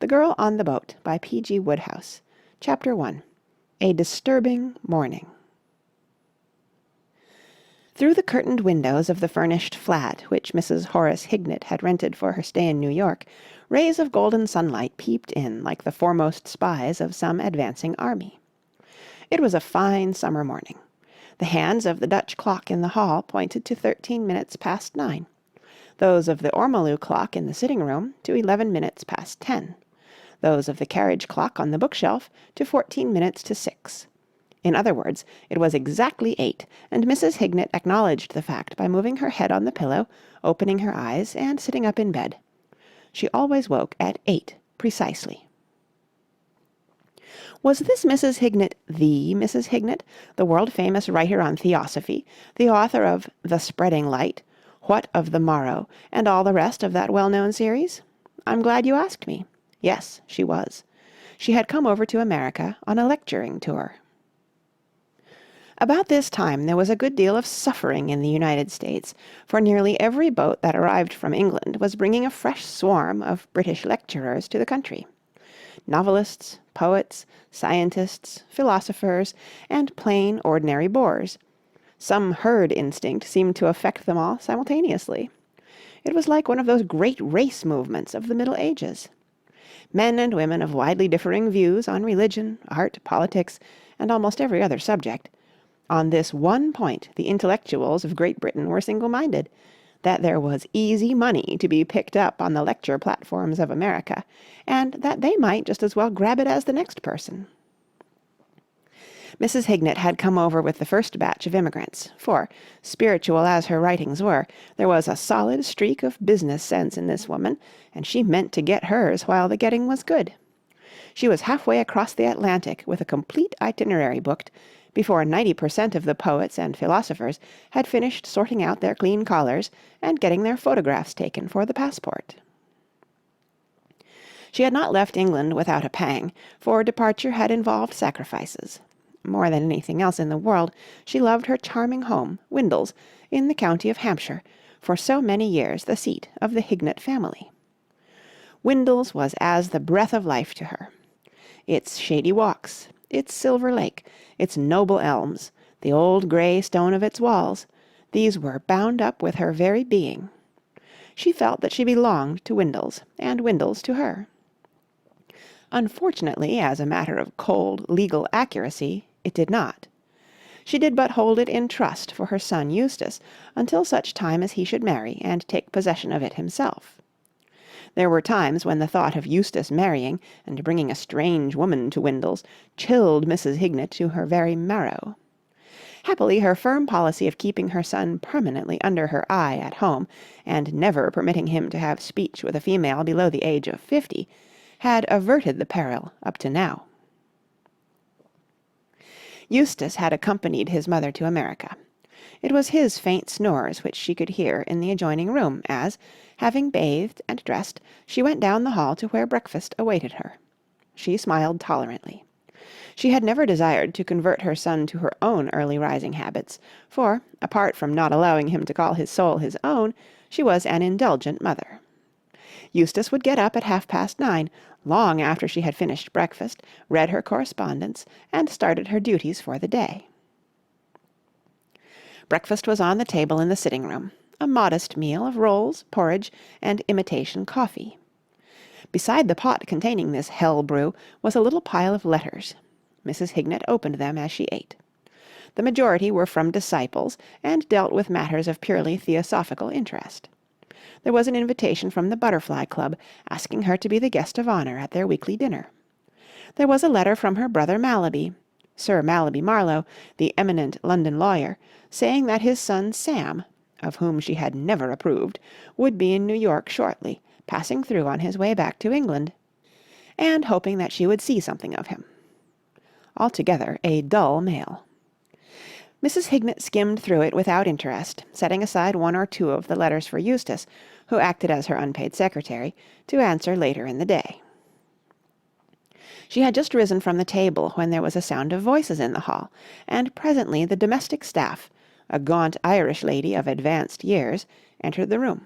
The Girl on the Boat by P.G. Wodehouse. Chapter 1. A Disturbing Morning. Through the curtained windows of the furnished flat which Mrs. Horace Hignett had rented for her stay in New York, rays of golden sunlight peeped in like the foremost spies of some advancing army. It was a fine summer morning. The hands of the Dutch clock in the hall pointed to 13 minutes past 9. Those of the ormolu clock in the sitting-room to 11 minutes past 10. Those of the carriage clock on the bookshelf to 14 minutes to 6. In other words, it was exactly 8, and Mrs. Hignett acknowledged the fact by moving her head on the pillow, opening her eyes, and sitting up in bed. She always woke at 8 precisely. Was this Mrs. Hignett the Mrs. Hignett, the world-famous writer on Theosophy, the author of The Spreading Light, What of the Morrow, and all the rest of that well-known series? I'm glad you asked me. Yes, she was. She had come over to America on a lecturing tour. About this time there was a good deal of suffering in the United States, for nearly every boat that arrived from England was bringing a fresh swarm of British lecturers to the country. Novelists, poets, scientists, philosophers, and plain, ordinary bores. Some herd instinct seemed to affect them all simultaneously. It was like one of those great race movements of the Middle Ages. Men and women of widely differing views on religion, art, politics, and almost every other subject. On this one point the intellectuals of Great Britain were single-minded, that there was easy money to be picked up on the lecture platforms of America, and that they might just as well grab it as the next person. Mrs. Hignett had come over with the first batch of immigrants, for, spiritual as her writings were, there was a solid streak of business sense in this woman, and she meant to get hers while the getting was good. She was halfway across the Atlantic with a complete itinerary booked, before 90% of the poets and philosophers had finished sorting out their clean collars and getting their photographs taken for the passport. She had not left England without a pang, for departure had involved sacrifices. More than anything else in the world, she loved her charming home, Windles, in the county of Hampshire, for so many years the seat of the Hignett family. Windles was as the breath of life to her. Its shady walks, its silver lake, its noble elms, the old grey stone of its walls, these were bound up with her very being. She felt that she belonged to Windles, and Windles to her. Unfortunately, as a matter of cold, legal accuracy, it did not. She did but hold it in trust for her son Eustace until such time as he should marry and take possession of it himself. There were times when the thought of Eustace marrying and bringing a strange woman to Windles chilled Mrs. Hignett to her very marrow. Happily, her firm policy of keeping her son permanently under her eye at home, and never permitting him to have speech with a female below the age of 50, had averted the peril up to now. Eustace had accompanied his mother to America. It was his faint snores which she could hear in the adjoining room as, having bathed and dressed, she went down the hall to where breakfast awaited her. She smiled tolerantly. She had never desired to convert her son to her own early rising habits, for, apart from not allowing him to call his soul his own, she was an indulgent mother. Eustace would get up at 9:30, long after she had finished breakfast, read her correspondence, and started her duties for the day. Breakfast was on the table in the sitting-room, a modest meal of rolls, porridge, and imitation coffee. Beside the pot containing this hell brew was a little pile of letters. Mrs. Hignett opened them as she ate. The majority were from disciples, and dealt with matters of purely theosophical interest. There was an invitation from the Butterfly Club, asking her to be the guest of honour at their weekly dinner. There was a letter from her brother Mallaby, Sir Mallaby Marlowe, the eminent London lawyer, saying that his son Sam, of whom she had never approved, would be in New York shortly, passing through on his way back to England, and hoping that she would see something of him. Altogether a dull mail. Mrs. Hignett skimmed through it without interest, setting aside one or two of the letters for Eustace, who acted as her unpaid secretary, to answer later in the day. She had just risen from the table when there was a sound of voices in the hall, and presently the domestic staff, a gaunt Irish lady of advanced years, entered the room.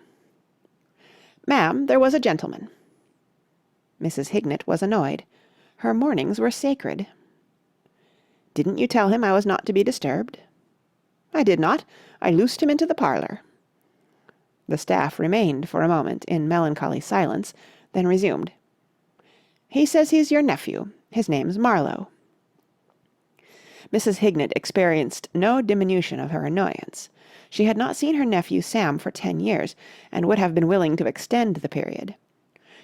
"Ma'am, there was a gentleman." Mrs. Hignett was annoyed. Her mornings were sacred. "Didn't you tell him I was not to be disturbed?" "I did not. I loosed him into the parlour." The staff remained for a moment in melancholy silence, then resumed. "He says he's your nephew. His name's Marlowe." Mrs. Hignett experienced no diminution of her annoyance. She had not seen her nephew Sam for 10 years, and would have been willing to extend the period.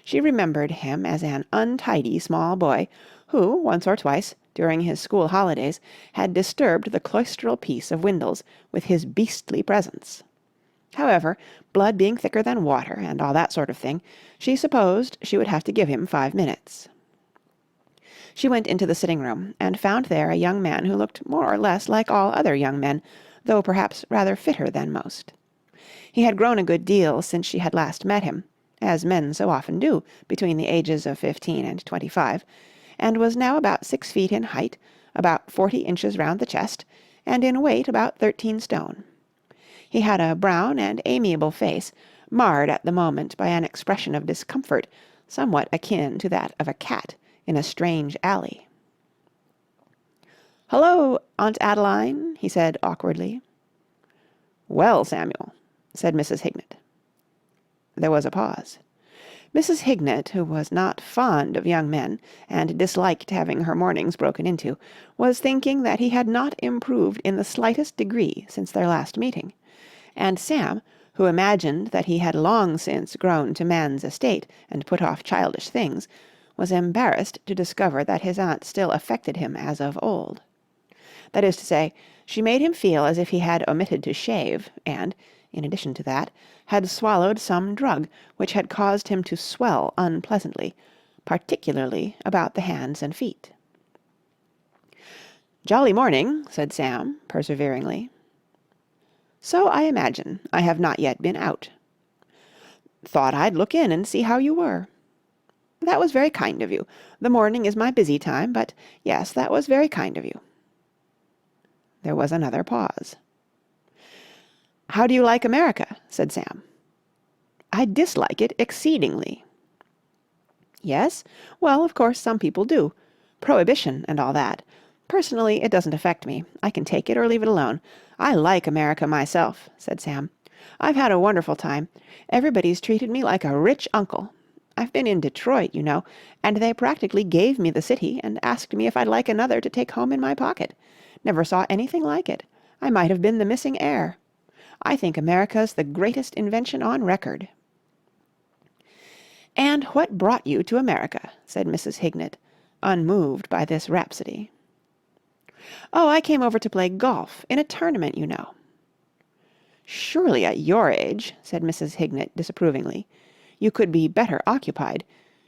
She remembered him as an untidy small boy, who, once or twice, during his school holidays, had disturbed the cloistral peace of Windles with his beastly presence. However, blood being thicker than water, and all that sort of thing, she supposed she would have to give him 5 minutes. She went into the sitting-room, and found there a young man who looked more or less like all other young men, though perhaps rather fitter than most. He had grown a good deal since she had last met him, as men so often do between the ages of 15 and 25, and was now about 6 feet in height, about 40 inches round the chest, and in weight about 13 stone. He had a brown and amiable face, marred at the moment by an expression of discomfort somewhat akin to that of a cat in a strange alley. "Hullo, Aunt Adeline," he said awkwardly. "Well, Samuel," said Mrs. Hignett. There was a pause. Mrs. Hignett, who was not fond of young men, and disliked having her mornings broken into, was thinking that he had not improved in the slightest degree since their last meeting, and Sam, who imagined that he had long since grown to man's estate and put off childish things, was embarrassed to discover that his aunt still affected him as of old. That is to say, she made him feel as if he had omitted to shave, and, in addition to that, had swallowed some drug which had caused him to swell unpleasantly, particularly about the hands and feet. "Jolly morning," said Sam, perseveringly. "So I imagine. I have not yet been out." "Thought I'd look in and see how you were." "That was very kind of you. The morning is my busy time, but yes, that was very kind of you." There was another pause. "How do you like America?" said Sam. "I dislike it exceedingly." "Yes? Well, of course, some people do. Prohibition and all that. Personally, it doesn't affect me. I can take it or leave it alone. I like America myself," said Sam. "I've had a wonderful time. Everybody's treated me like a rich uncle. I've been in Detroit, you know, and they practically gave me the city and asked me if I'd like another to take home in my pocket. Never saw anything like it. I might have been the missing heir. I think America's the greatest invention on record." "And what brought you to America?" said Mrs. Hignett, unmoved by this rhapsody. "Oh, I came over to play golf, in a tournament, you know." "Surely at your age," said Mrs. Hignett disapprovingly, "you could be better occupied.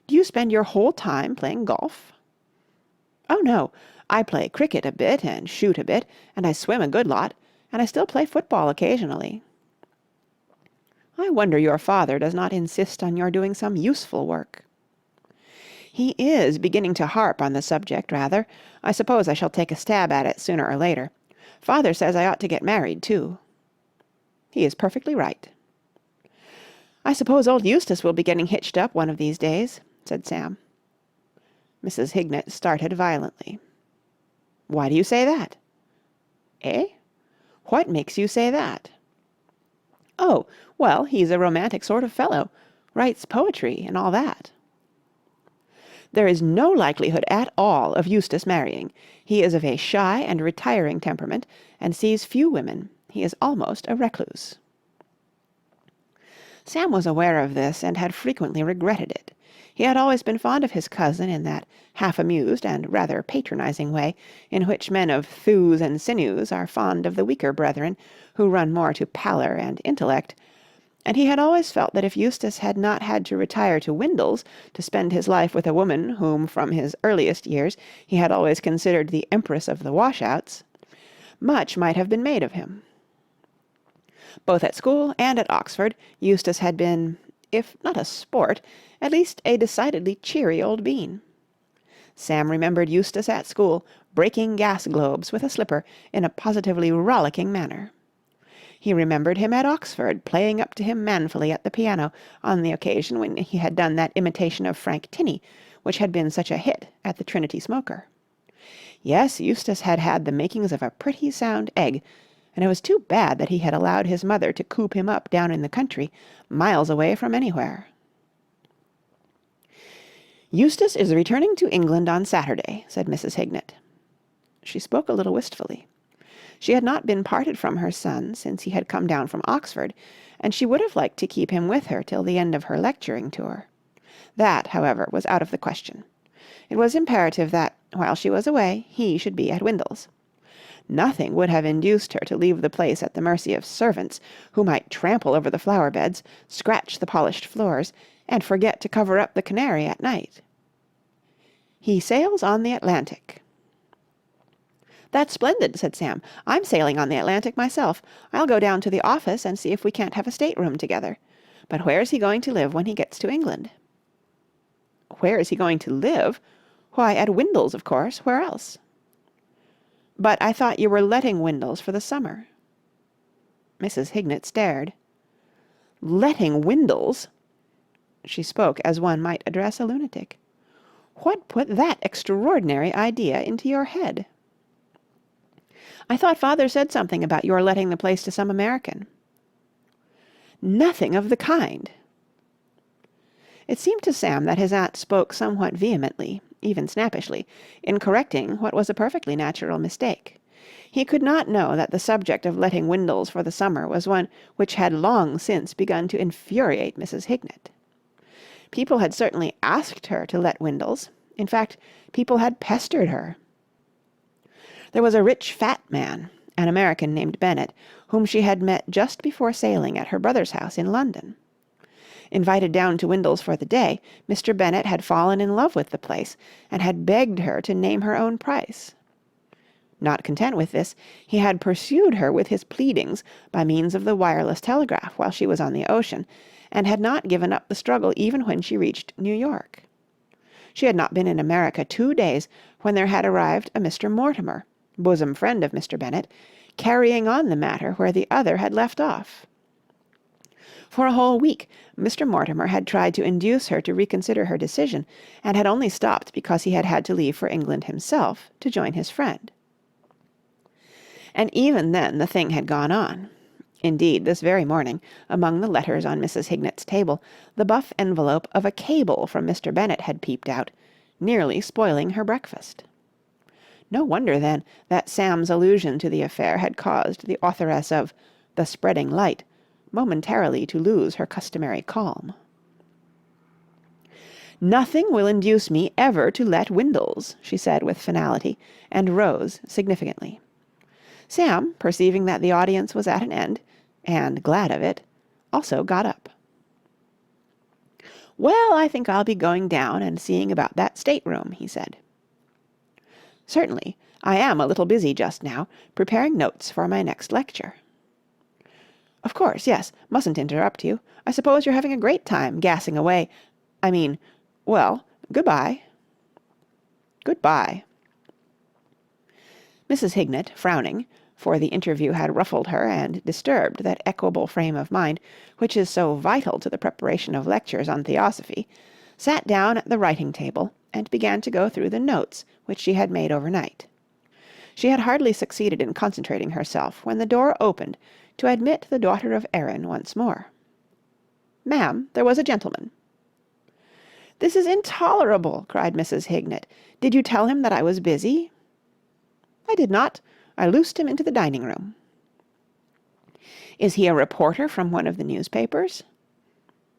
Do you spend your whole time playing golf?" "Oh, no. I play cricket a bit and shoot a bit, and I swim a good lot, and I still play football occasionally." "I wonder your father does not insist on your doing some useful work." "He is beginning to harp on the subject rather. I suppose I shall take a stab at it sooner or later. Father says I ought to get married, too." "He is perfectly right." "I suppose old Eustace will be getting hitched up one of these days," said Sam. Mrs. Hignett started violently. "Why do you say that?" "Eh? What makes you say that?" "Oh, well, he's a romantic sort of fellow. Writes poetry and all that." "There is no likelihood at all of Eustace marrying. He is of a shy and retiring temperament, and sees few women. He is almost a recluse." Sam was aware of this and had frequently regretted it. He had always been fond of his cousin in that half-amused and rather patronizing way in which men of thews and sinews are fond of the weaker brethren who run more to pallor and intellect, and he had always felt that if Eustace had not had to retire to Windles to spend his life with a woman whom from his earliest years he had always considered the empress of the washouts, much might have been made of him. Both at school and at Oxford, Eustace had been, if not a sport, at least a decidedly cheery old bean. Sam remembered Eustace at school, breaking gas globes with a slipper in a positively rollicking manner. He remembered him at Oxford, playing up to him manfully at the piano on the occasion when he had done that imitation of Frank Tinney, which had been such a hit at the Trinity Smoker. Yes, Eustace had had the makings of a pretty sound egg, and it was too bad that he had allowed his mother to coop him up down in the country, miles away from anywhere. "Eustace is returning to England on Saturday," said Mrs. Hignett. She spoke a little wistfully. She had not been parted from her son since he had come down from Oxford, and she would have liked to keep him with her till the end of her lecturing tour. That, however, was out of the question. It was imperative that, while she was away, he should be at Windles. Nothing would have induced her to leave the place at the mercy of servants, who might trample over the flower-beds, scratch the polished floors, and forget to cover up the canary at night. "He sails on the Atlantic." "That's splendid," said Sam. "I'm sailing on the Atlantic myself. I'll go down to the office and see if we can't have a stateroom together. But where's he going to live when he gets to England?" "Where is he going to live? Why, at Windles, of course. Where else?" "But I thought you were letting Windles for the summer." Mrs. Hignett stared. "Letting Windles?" She spoke as one might address a lunatic. "What put that extraordinary idea into your head?" "I thought father said something about your letting the place to some American." "Nothing of the kind." It seemed to Sam that his aunt spoke somewhat vehemently, even snappishly, in correcting what was a perfectly natural mistake. He could not know that the subject of letting Windles for the summer was one which had long since begun to infuriate Mrs. Hignett. People had certainly asked her to let Windles. In fact, people had pestered her. There was a rich fat man, an American named Bennet, whom she had met just before sailing at her brother's house in London. Invited down to Windles for the day, Mr. Bennet had fallen in love with the place, and had begged her to name her own price. Not content with this, he had pursued her with his pleadings by means of the wireless telegraph while she was on the ocean, and had not given up the struggle even when she reached New York. She had not been in America 2 days when there had arrived a Mr. Mortimer, bosom friend of Mr. Bennet, carrying on the matter where the other had left off. For a whole week, Mr. Mortimer had tried to induce her to reconsider her decision, and had only stopped because he had had to leave for England himself to join his friend. And even then the thing had gone on. Indeed, this very morning, among the letters on Mrs. Hignett's table, the buff envelope of a cable from Mr. Bennet had peeped out, nearly spoiling her breakfast. No wonder, then, that Sam's allusion to the affair had caused the authoress of The Spreading Light momentarily to lose her customary calm. "Nothing will induce me ever to let Windles," she said with finality, and rose significantly. Sam, perceiving that the audience was at an end, and glad of it, also got up. "Well, I think I'll be going down and seeing about that stateroom," he said. "Certainly. I am a little busy just now, preparing notes for my next lecture." "Of course, yes. Mustn't interrupt you. I suppose you're having a great time gassing away. Well, good-bye." "Good-bye." Mrs. Hignett, frowning, for the interview had ruffled her and disturbed that equable frame of mind which is so vital to the preparation of lectures on theosophy, sat down at the writing-table and began to go through the notes which she had made overnight. She had hardly succeeded in concentrating herself when the door opened to admit the daughter of Erin once more. "Ma'am, there was a gentleman." "This is intolerable!" cried Mrs. Hignett. "Did you tell him that I was busy?" "I did not. I loosed him into the dining-room." "Is he a reporter from one of the newspapers?"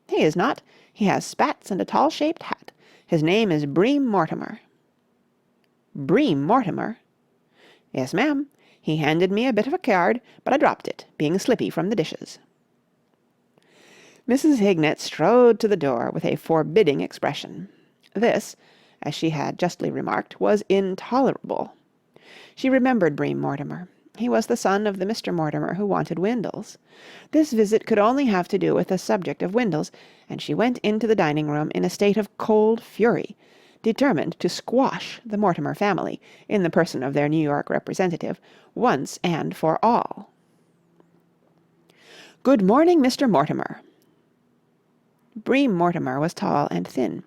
"He is not. He has spats and a tall-shaped hat. His name is Bream Mortimer." "Bream Mortimer?" "Yes, ma'am. He handed me a bit of a card, but I dropped it, being slippy from the dishes." Mrs. Hignett strode to the door with a forbidding expression. This, as she had justly remarked, was intolerable. She remembered Bream Mortimer. He was the son of the Mr. Mortimer who wanted Windles. This visit could only have to do with the subject of Windles, and she went into the dining-room in a state of cold fury, determined to squash the Mortimer family, in the person of their New York representative, once and for all. Good morning, Mr. Mortimer." Bream Mortimer was tall and thin.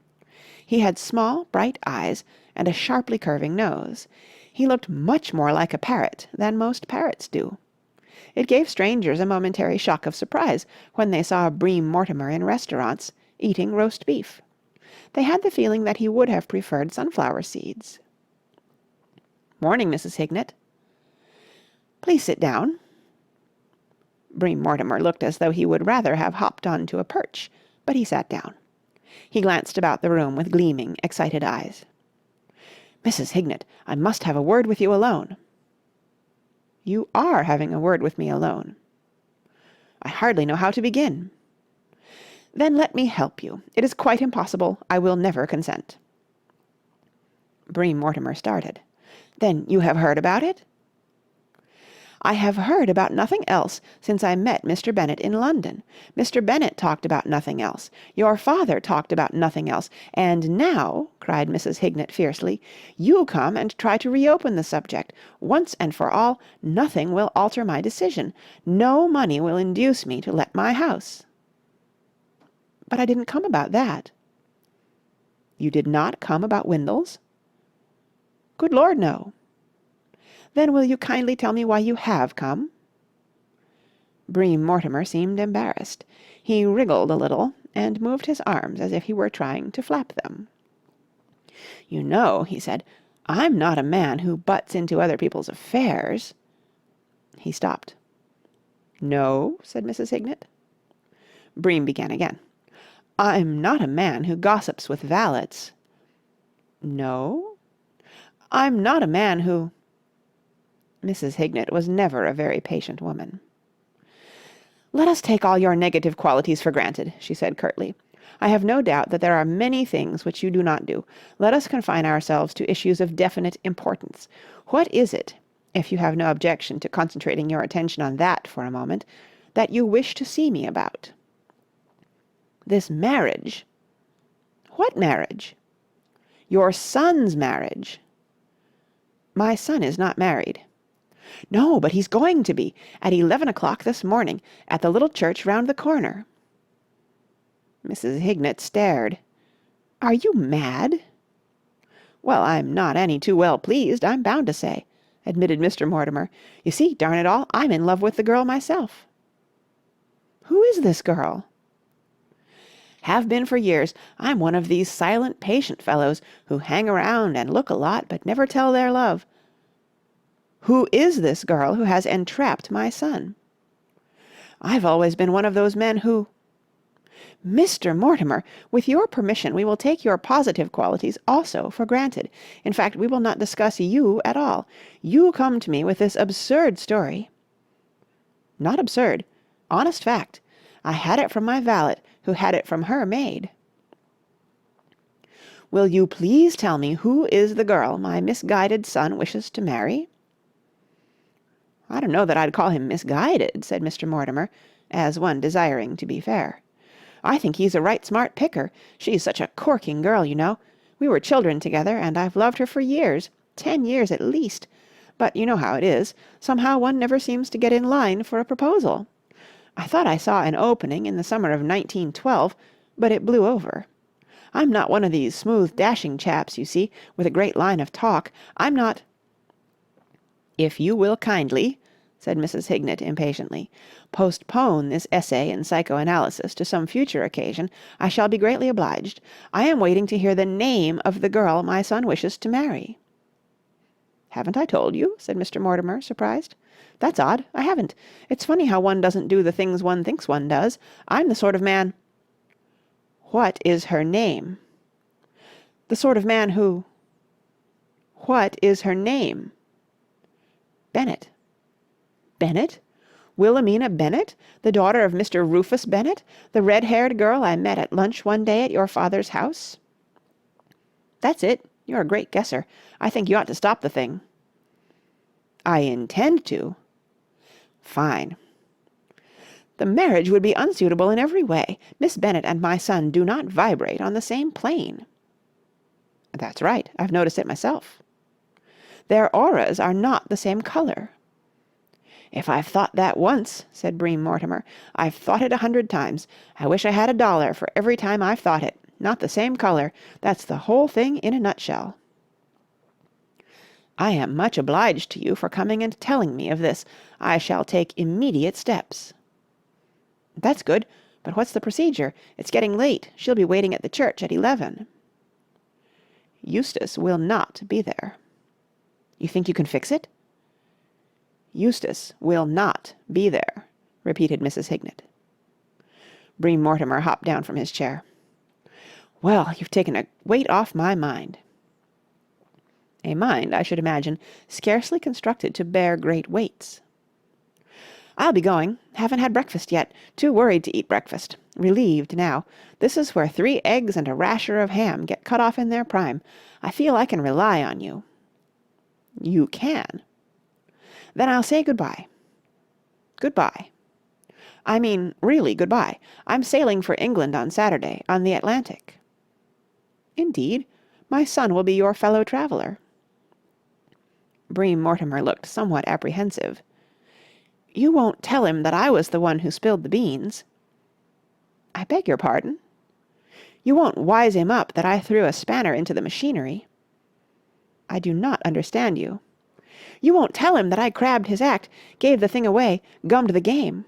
He had small, bright eyes and a sharply curving nose. He looked much more like a parrot than most parrots do. It gave strangers a momentary shock of surprise when they saw Bream Mortimer in restaurants, eating roast beef. They had the feeling that he would have preferred sunflower seeds. "Morning, Mrs. Hignett." "Please sit down." Bream Mortimer looked as though he would rather have hopped on to a perch, but he sat down. He glanced about the room with gleaming, excited eyes. "Mrs. Hignett, I must have a word with you alone." "You are having a word with me alone." "I hardly know how to begin." "Then let me help you. It is quite impossible. I will never consent." Bream Mortimer started. "Then you have heard about it?" "I have heard about nothing else since I met Mr. Bennet in London. Mr. Bennet talked about nothing else. Your father talked about nothing else. And now," cried Mrs. Hignett fiercely, "you come and try to reopen the subject. Once and for all, nothing will alter my decision. No money will induce me to let my house." "But I didn't come about that." "You did not come about Windles?" "Good Lord, no." "Then will you kindly tell me why you have come?" Bream Mortimer seemed embarrassed. He wriggled a little and moved his arms as if he were trying to flap them. "You know," he said, "I'm not a man who butts into other people's affairs." He stopped. "No?" said Mrs. Hignett. Bream began again. "I'm not a man who gossips with valets." "No?" "I'm not a man who—" Mrs. Hignett was never a very patient woman. "Let us take all your negative qualities for granted," she said curtly. "I have no doubt that there are many things which you do not do. Let us confine ourselves to issues of definite importance. What is it, if you have no objection to concentrating your attention on that for a moment, that you wish to see me about?" "This marriage." "What marriage?" "Your son's marriage." "My son is not married." "No, but he's going to be, at 11 o'clock this morning, at the little church round the corner." Mrs. Hignett stared. "Are you mad?" "Well, I'm not any too well pleased, I'm bound to say," admitted Mr. Mortimer. "You see, darn it all, I'm in love with the girl myself." "Who is this girl?" "Have been for years. I'm one of these silent, patient fellows who hang around and look a lot but never tell their love. Who is this girl who has entrapped my son?" "I've always been one of those men who—" "Mr. Mortimer, with your permission we will take your positive qualities also for granted. In fact, we will not discuss you at all. You come to me with this absurd story—" "Not absurd. Honest fact. I had it from my valet, who had it from her maid." "Will you please tell me who is the girl my misguided son wishes to marry?" "I don't know that I'd call him misguided," said Mr. Mortimer, as one desiring to be fair. "I think he's a right smart picker. She's such a corking girl, you know. We were children together, and I've loved her for years, 10 years at least. But you know how it is. Somehow one never seems to get in line for a proposal. I thought I saw an opening in the summer of 1912, but it blew over. I'm not one of these smooth, dashing chaps, you see, with a great line of talk. I'm not—" "If you will kindly," said Mrs. Hignett impatiently, "postpone this essay in psychoanalysis to some future occasion, I shall be greatly obliged. I am waiting to hear the name of the girl my son wishes to marry." "Haven't I told you?" said Mr. Mortimer, surprised. "That's odd. I haven't. It's funny how one doesn't do the things one thinks one does. I'm the sort of man—" "What is her name?" "The sort of man who—" "What is her name?" "Bennet." "Bennet? Wilhelmina Bennet? The daughter of Mr. Rufus Bennet? The red-haired girl I met at lunch one day at your father's house?" "That's it. You're a great guesser. I think you ought to stop the thing." "I intend to." "Fine." "The marriage would be unsuitable in every way. Miss Bennet and my son do not vibrate on the same plane." "That's right. I've noticed it myself." "Their auras are not the same colour." "If I've thought that once," said Bream Mortimer, "I've thought it 100 times. I wish I had $1 for every time I've thought it. Not the same colour. That's the whole thing in a nutshell." "I am much obliged to you for coming and telling me of this. I shall take immediate steps." "That's good. But what's the procedure? It's getting late. She'll be waiting at the church at 11. "Eustace will not be there." "You think you can fix it?" "Eustace will not be there," repeated Mrs. Hignett. Bream Mortimer hopped down from his chair. "Well, you've taken a weight off my mind." "A mind, I should imagine, scarcely constructed to bear great weights." "I'll be going. Haven't had breakfast yet. Too worried to eat breakfast. Relieved now. This is where 3 eggs and a rasher of ham get cut off in their prime. I feel I can rely on you." "You can." "Then I'll say good-bye." "Good-bye." "I mean, really good-bye. I'm sailing for England on Saturday, on the Atlantic." "Indeed? My son will be your fellow-traveller." Bream Mortimer looked somewhat apprehensive. "You won't tell him that I was the one who spilled the beans?" "I beg your pardon?" "You won't wise him up that I threw a spanner into the machinery?" "I do not understand you." "You won't tell him that I crabbed his act, gave the thing away, gummed the game?"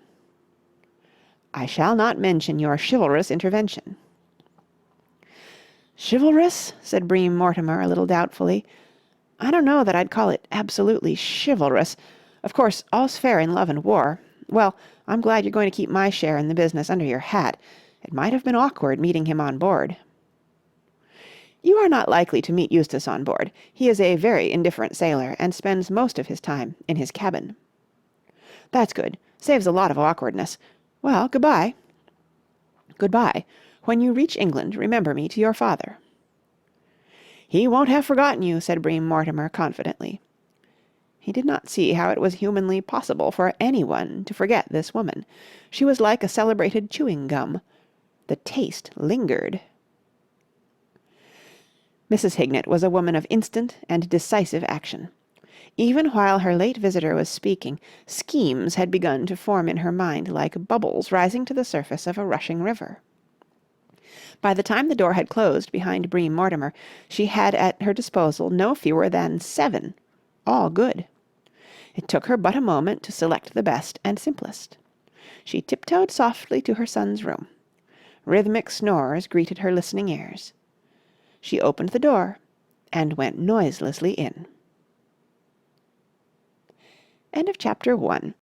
"I shall not mention your chivalrous intervention." "Chivalrous?" said Bream Mortimer a little doubtfully. "I don't know that I'd call it absolutely chivalrous. Of course, all's fair in love and war. Well, I'm glad you're going to keep my share in the business under your hat. It might have been awkward meeting him on board." "You are not likely to meet Eustace on board. He is a very indifferent sailor, and spends most of his time in his cabin." "That's good. Saves a lot of awkwardness. Well, good-bye." "Good-bye. When you reach England, remember me to your father." "He won't have forgotten you," said Bream Mortimer confidently. He did not see how it was humanly possible for anyone to forget this woman. She was like a celebrated chewing gum. The taste lingered. Mrs. Hignett was a woman of instant and decisive action. Even while her late visitor was speaking, schemes had begun to form in her mind like bubbles rising to the surface of a rushing river. By the time the door had closed behind Bream Mortimer, she had at her disposal no fewer than 7, all good. It took her but a moment to select the best and simplest. She tiptoed softly to her son's room. Rhythmic snores greeted her listening ears. She opened the door and went noiselessly in. End of Chapter 1.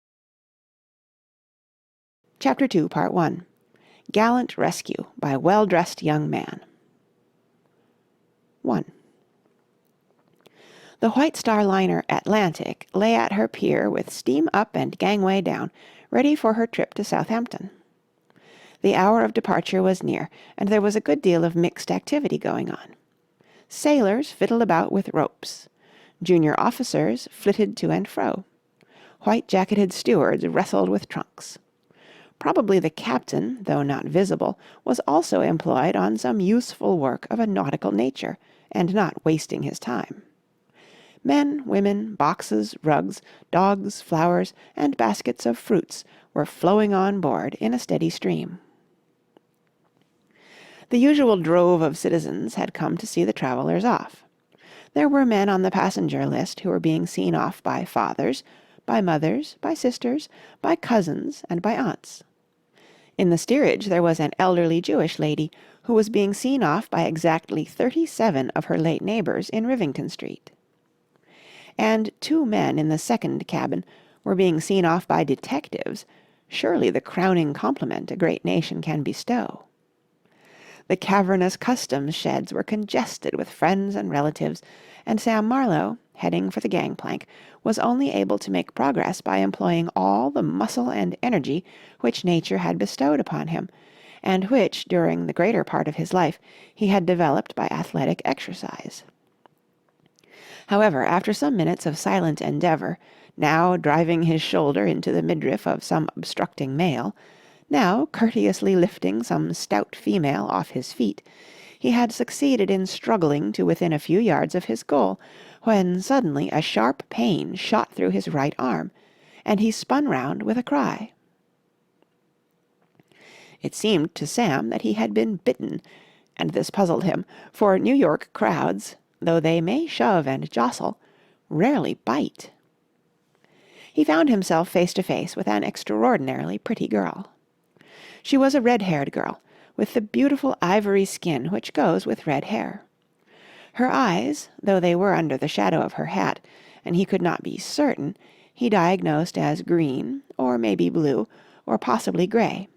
Chapter 2, Part 1. Gallant Rescue by Well-Dressed Young Man. 1. The White Star liner Atlantic lay at her pier with steam up and gangway down, ready for her trip to Southampton. The hour of departure was near, and there was a good deal of mixed activity going on. Sailors fiddled about with ropes. Junior officers flitted to and fro. White-jacketed stewards wrestled with trunks. Probably the captain, though not visible, was also employed on some useful work of a nautical nature, and not wasting his time. Men, women, boxes, rugs, dogs, flowers, and baskets of fruits were flowing on board in a steady stream. The usual drove of citizens had come to see the travellers off. There were men on the passenger list who were being seen off by fathers, by mothers, by sisters, by cousins, and by aunts. In the steerage there was an elderly Jewish lady who was being seen off by exactly 37 of her late neighbours in Rivington Street. And 2 men in the second cabin were being seen off by detectives, surely the crowning compliment a great nation can bestow. The cavernous customs sheds were congested with friends and relatives, and Sam Marlowe, heading for the gangplank, was only able to make progress by employing all the muscle and energy which nature had bestowed upon him, and which, during the greater part of his life, he had developed by athletic exercise. However, after some minutes of silent endeavour, now driving his shoulder into the midriff of some obstructing male, now courteously lifting some stout female off his feet, he had succeeded in struggling to within a few yards of his goal, when suddenly a sharp pain shot through his right arm, and he spun round with a cry. It seemed to Sam that he had been bitten, and this puzzled him, for New York crowds, though they may shove and jostle, rarely bite. He found himself face to face with an extraordinarily pretty girl. She was a red-haired girl, with the beautiful ivory skin which goes with red hair. Her eyes, though they were under the shadow of her hat, and he could not be certain, he diagnosed as green, or maybe blue, or possibly grey.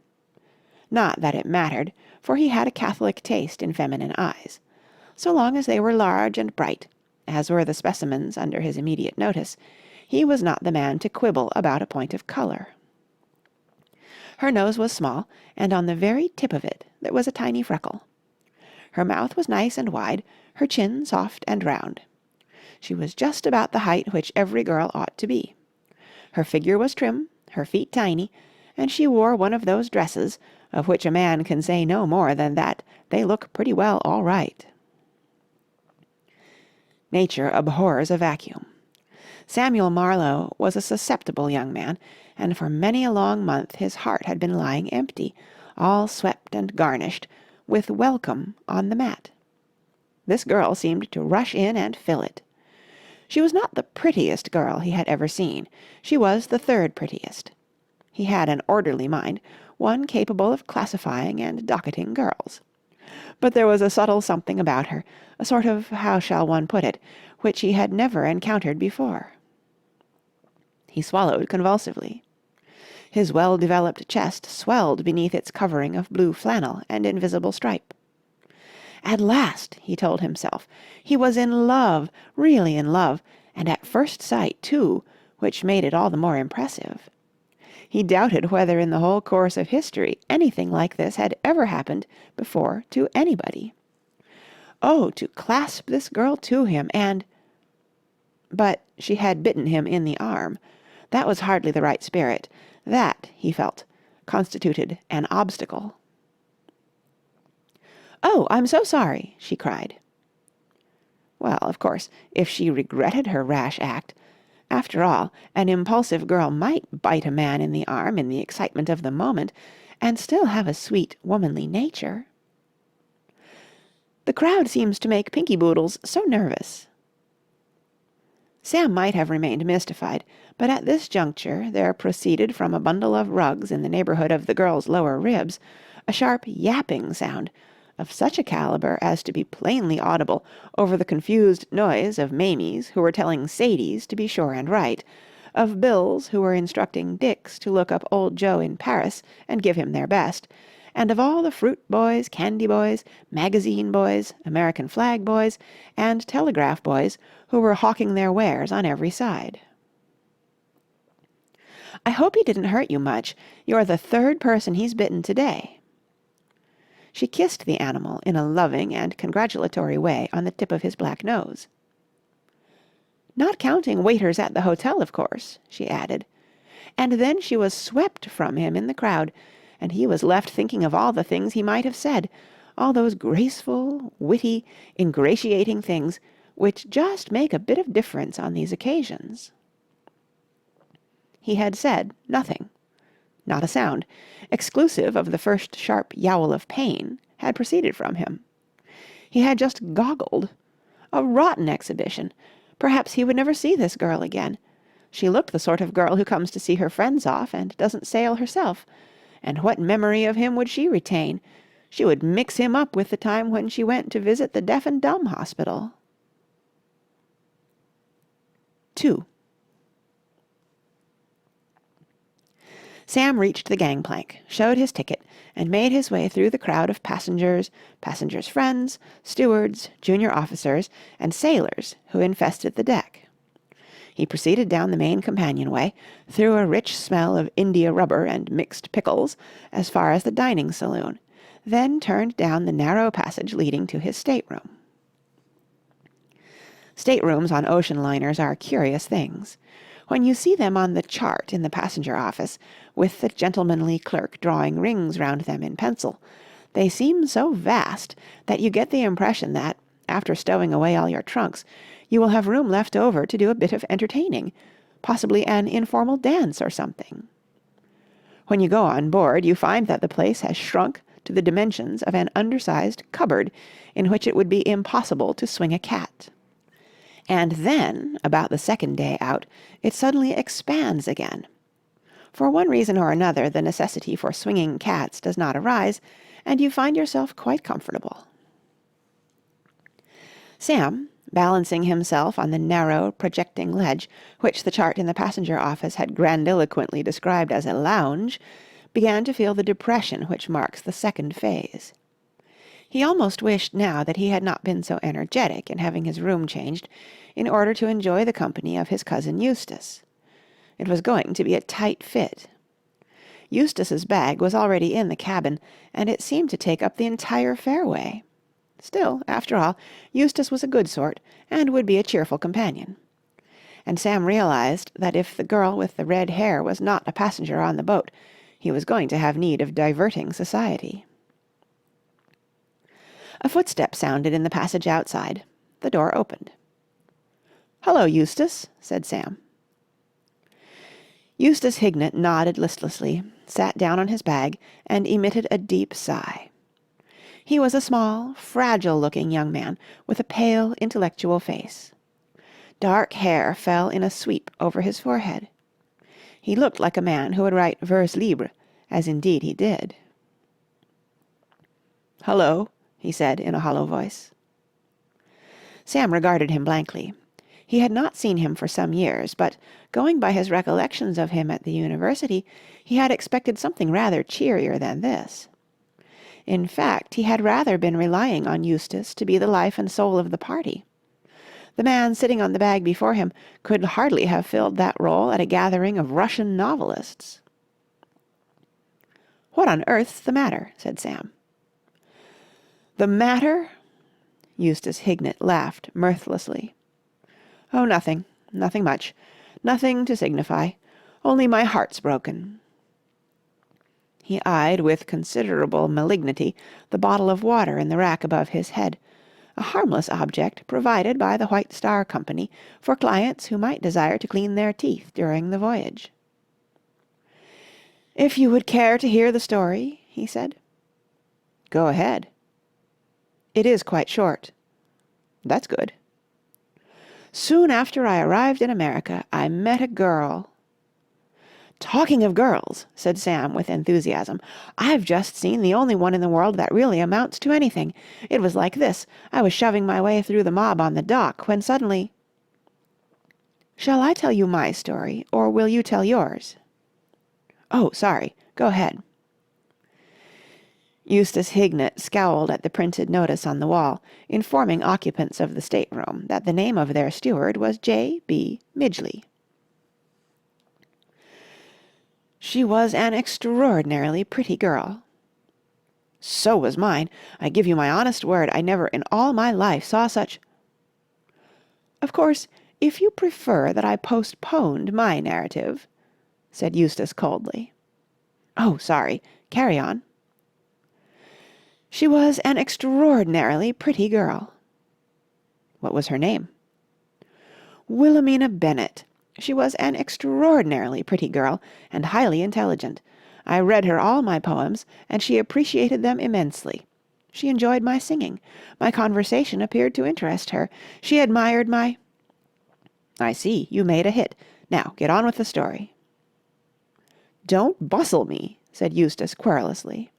Not that it mattered, for he had a catholic taste in feminine eyes. So long as they were large and bright, as were the specimens under his immediate notice, he was not the man to quibble about a point of colour. Her nose was small, and on the very tip of it there was a tiny freckle. Her mouth was nice and wide, her chin soft and round. She was just about the height which every girl ought to be. Her figure was trim, her feet tiny, and she wore one of those dresses of which a man can say no more than that they look pretty well all right. Nature abhors a vacuum. Samuel Marlowe was a susceptible young man, and for many a long month his heart had been lying empty, all swept and garnished, with welcome on the mat. This girl seemed to rush in and fill it. She was not the prettiest girl he had ever seen. She was the third prettiest. He had an orderly mind, one capable of classifying and docketing girls. But there was a subtle something about her, a sort of, how shall one put it, which he had never encountered before. He swallowed convulsively. His well-developed chest swelled beneath its covering of blue flannel and invisible stripe. At last, he told himself, he was in love, really in love, and at first sight, too, which made it all the more impressive. He doubted whether in the whole course of history anything like this had ever happened before to anybody. Oh, to clasp this girl to him and... But she had bitten him in the arm. That was hardly the right spirit. That, he felt, constituted an obstacle. "Oh, I'm so sorry," she cried. Well, of course, if she regretted her rash act... After all, an impulsive girl might bite a man in the arm in the excitement of the moment, and still have a sweet, womanly nature. The crowd seems to make Pinky Boodles so nervous. Sam might have remained mystified, but at this juncture there proceeded from a bundle of rugs in the neighbourhood of the girl's lower ribs a sharp yapping sound, of such a calibre as to be plainly audible over the confused noise of Mamies who were telling Sadies to be sure and right, of Bills who were instructing Dicks to look up old Joe in Paris and give him their best, and of all the fruit boys, candy boys, magazine boys, American flag boys, and telegraph boys who were hawking their wares on every side. "I hope he didn't hurt you much. You're the third person he's bitten today." She kissed the animal in a loving and congratulatory way on the tip of his black nose. "Not counting waiters at the hotel, of course," she added. And then she was swept from him in the crowd, and he was left thinking of all the things he might have said, all those graceful, witty, ingratiating things which just make a bit of difference on these occasions. He had said nothing. Not a sound, exclusive of the first sharp yowl of pain, had proceeded from him. He had just goggled. A rotten exhibition. Perhaps he would never see this girl again. She looked the sort of girl who comes to see her friends off and doesn't sail herself. And what memory of him would she retain? She would mix him up with the time when she went to visit the deaf and dumb hospital. 2. Sam reached the gangplank, showed his ticket, and made his way through the crowd of passengers, passengers' friends, stewards, junior officers, and sailors who infested the deck. He proceeded down the main companionway, through a rich smell of India rubber and mixed pickles, as far as the dining saloon, then turned down the narrow passage leading to his stateroom. Staterooms on ocean liners are curious things. When you see them on the chart in the passenger office, with the gentlemanly clerk drawing rings round them in pencil, they seem so vast that you get the impression that, after stowing away all your trunks, you will have room left over to do a bit of entertaining, possibly an informal dance or something. When you go on board, you find that the place has shrunk to the dimensions of an undersized cupboard in which it would be impossible to swing a cat. And then, about the second day out, it suddenly expands again. For one reason or another, the necessity for swinging cats does not arise, and you find yourself quite comfortable. Sam, balancing himself on the narrow, projecting ledge, which the chart in the passenger office had grandiloquently described as a lounge, began to feel the depression which marks the second phase. He almost wished now that he had not been so energetic in having his room changed in order to enjoy the company of his cousin Eustace. It was going to be a tight fit. Eustace's bag was already in the cabin, and it seemed to take up the entire fairway. Still, after all, Eustace was a good sort, and would be a cheerful companion. And Sam realized that if the girl with the red hair was not a passenger on the boat, he was going to have need of diverting society. A footstep sounded in the passage outside. The door opened. "Hello, Eustace," said Sam. Eustace Hignett nodded listlessly, sat down on his bag, and emitted a deep sigh. He was a small, fragile-looking young man with a pale, intellectual face. Dark hair fell in a sweep over his forehead. He looked like a man who would write vers libre, as indeed he did. "Hello," he said in a hollow voice. Sam regarded him blankly. He had not seen him for some years, but, going by his recollections of him at the university, he had expected something rather cheerier than this. In fact, he had rather been relying on Eustace to be the life and soul of the party. The man sitting on the bag before him could hardly have filled that role at a gathering of Russian novelists. "What on earth's the matter?" said Sam. "The matter?" Eustace Hignett laughed mirthlessly. "Oh, nothing. Nothing much. Nothing to signify. Only my heart's broken." He eyed with considerable malignity the bottle of water in the rack above his head, a harmless object provided by the White Star Company for clients who might desire to clean their teeth during the voyage. "If you would care to hear the story," he said. "Go ahead." "It is quite short." "That's good." "Soon after I arrived in America, I met a girl—" "Talking of girls," said Sam with enthusiasm, "I've just seen the only one in the world that really amounts to anything. It was like this. I was shoving my way through the mob on the dock when suddenly—" "Shall I tell you my story, or will you tell yours?" "Oh, sorry. Go ahead." Eustace Hignett scowled at the printed notice on the wall, informing occupants of the stateroom that the name of their steward was J. B. Midgley. "She was an extraordinarily pretty girl." "So was mine. I give you my honest word, I never in all my life saw such—" "Of course, if you prefer that I postponed my narrative—" said Eustace coldly. "Oh, sorry. Carry on." "She was an extraordinarily pretty girl." "What was her name?" "Wilhelmina Bennett. She was an extraordinarily pretty girl, and highly intelligent. I read her all my poems, and she appreciated them immensely. She enjoyed my singing. My conversation appeared to interest her. She admired my—" "I see. You made a hit. Now, get on with the story." "Don't bustle me," said Eustace querulously.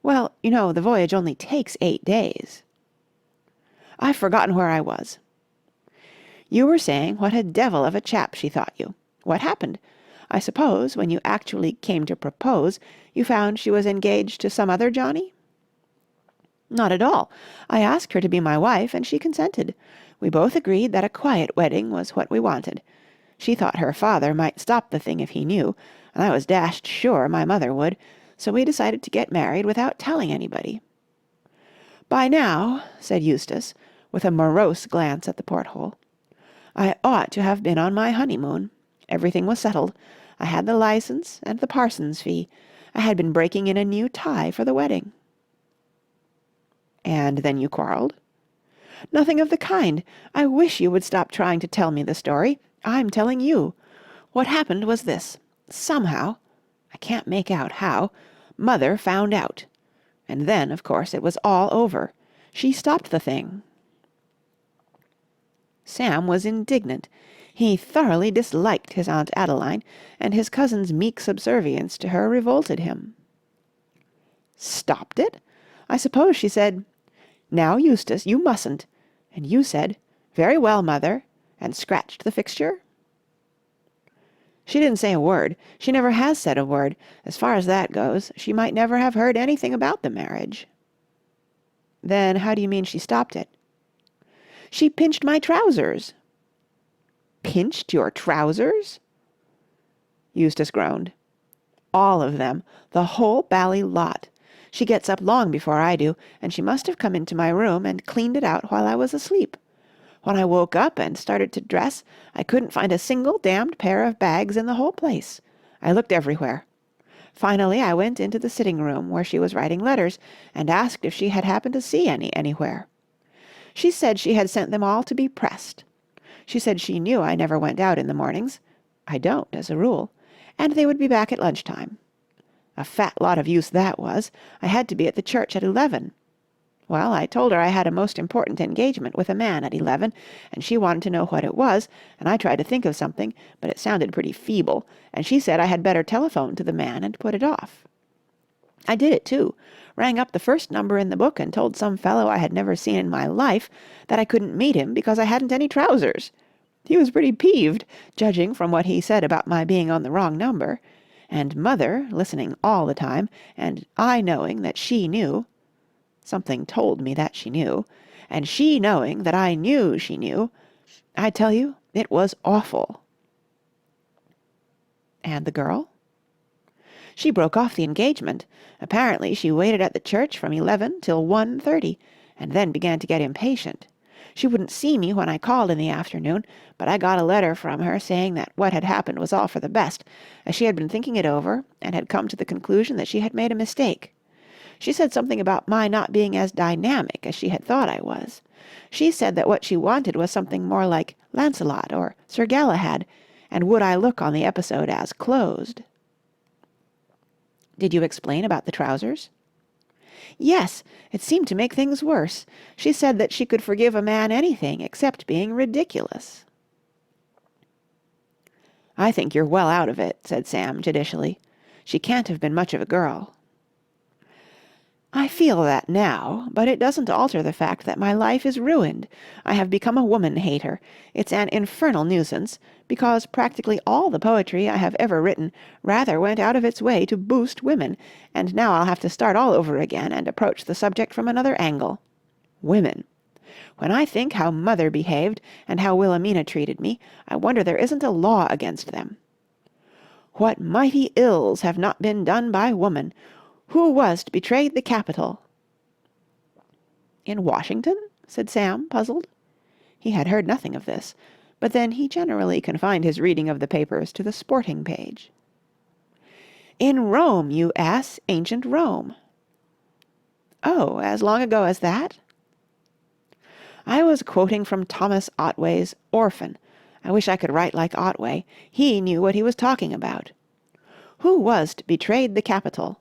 "Well, you know, the voyage only takes 8 days." "I've forgotten where I was." "You were saying what a devil of a chap she thought you. What happened? I suppose, when you actually came to propose, you found she was engaged to some other Johnny?" "Not at all. I asked her to be my wife, and she consented. We both agreed that a quiet wedding was what we wanted. She thought her father might stop the thing if he knew, and I was dashed sure my mother would, so we decided to get married without telling anybody. By now," said Eustace, with a morose glance at the porthole, "I ought to have been on my honeymoon. Everything was settled. I had the licence and the parson's fee. I had been breaking in a new tie for the wedding." "And then you quarrelled?" "Nothing of the kind. I wish you would stop trying to tell me the story. I'm telling you. What happened was this. Somehow, I can't make out how, Mother found out. And then, of course, it was all over. She stopped the thing." Sam was indignant. He thoroughly disliked his Aunt Adeline, and his cousin's meek subservience to her revolted him. "Stopped it? I suppose she said, 'Now, Eustace, you mustn't,' and you said, 'Very well, Mother,' and scratched the fixture?" "She didn't say a word. She never has said a word. As far as that goes, she might never have heard anything about the marriage." "Then how do you mean she stopped it?" "She pinched my trousers." "Pinched your trousers?" Eustace groaned. "All of them. The whole bally lot. She gets up long before I do, and she must have come into my room and cleaned it out while I was asleep. When I woke up and started to dress, I couldn't find a single damned pair of bags in the whole place. I looked everywhere. Finally, I went into the sitting room where she was writing letters and asked if she had happened to see any anywhere. She said she had sent them all to be pressed. She said she knew I never went out in the mornings. I don't, as a rule. And they would be back at lunchtime. A fat lot of use that was. I had to be at the church at 11. Well, I told her I had a most important engagement with a man at 11, and she wanted to know what it was, and I tried to think of something, but it sounded pretty feeble, and she said I had better telephone to the man and put it off. I did it too. Rang up the first number in the book and told some fellow I had never seen in my life that I couldn't meet him because I hadn't any trousers. He was pretty peeved, judging from what he said about my being on the wrong number. And Mother, listening all the time, and I knowing that she knew— something told me that she knew, and she knowing that I knew she knew, I tell you, it was awful." "And the girl?" "She broke off the engagement. Apparently she waited at the church from 11 till 1:30, and then began to get impatient. She wouldn't see me when I called in the afternoon, but I got a letter from her saying that what had happened was all for the best, as she had been thinking it over and had come to the conclusion that she had made a mistake. She said something about my not being as dynamic as she had thought I was. She said that what she wanted was something more like Lancelot or Sir Galahad, and would I look on the episode as closed." "Did you explain about the trousers?" "Yes, it seemed to make things worse. She said that she could forgive a man anything except being ridiculous." "I think you're well out of it," said Sam judicially. "She can't have been much of a girl." "I feel that now, but it doesn't alter the fact that my life is ruined. I have become a woman-hater. It's an infernal nuisance, because practically all the poetry I have ever written rather went out of its way to boost women, and now I'll have to start all over again and approach the subject from another angle. Women. When I think how Mother behaved and how Wilhelmina treated me, I wonder there isn't a law against them. What mighty ills have not been done by woman? Who was't betrayed the Capitol?" "In Washington?" said Sam, puzzled. He had heard nothing of this, but then he generally confined his reading of the papers to the sporting page. "In Rome, you ass, ancient Rome." "Oh, as long ago as that?" "I was quoting from Thomas Otway's Orphan. I wish I could write like Otway. He knew what he was talking about. Who was't betrayed the Capitol?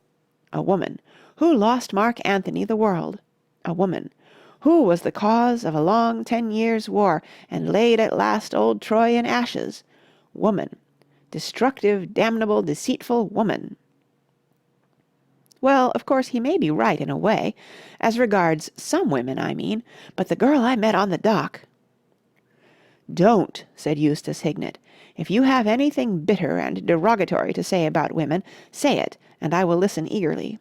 A woman. Who lost Mark Antony the world? A woman. Who was the cause of a long 10 years' war and laid at last old Troy in ashes? Woman. Destructive, damnable, deceitful woman." "Well, of course he may be right in a way. As regards some women, I mean. But the girl I met on the dock—" "Don't," said Eustace Hignett. "If you have anything bitter and derogatory to say about women, say it, and I will listen eagerly.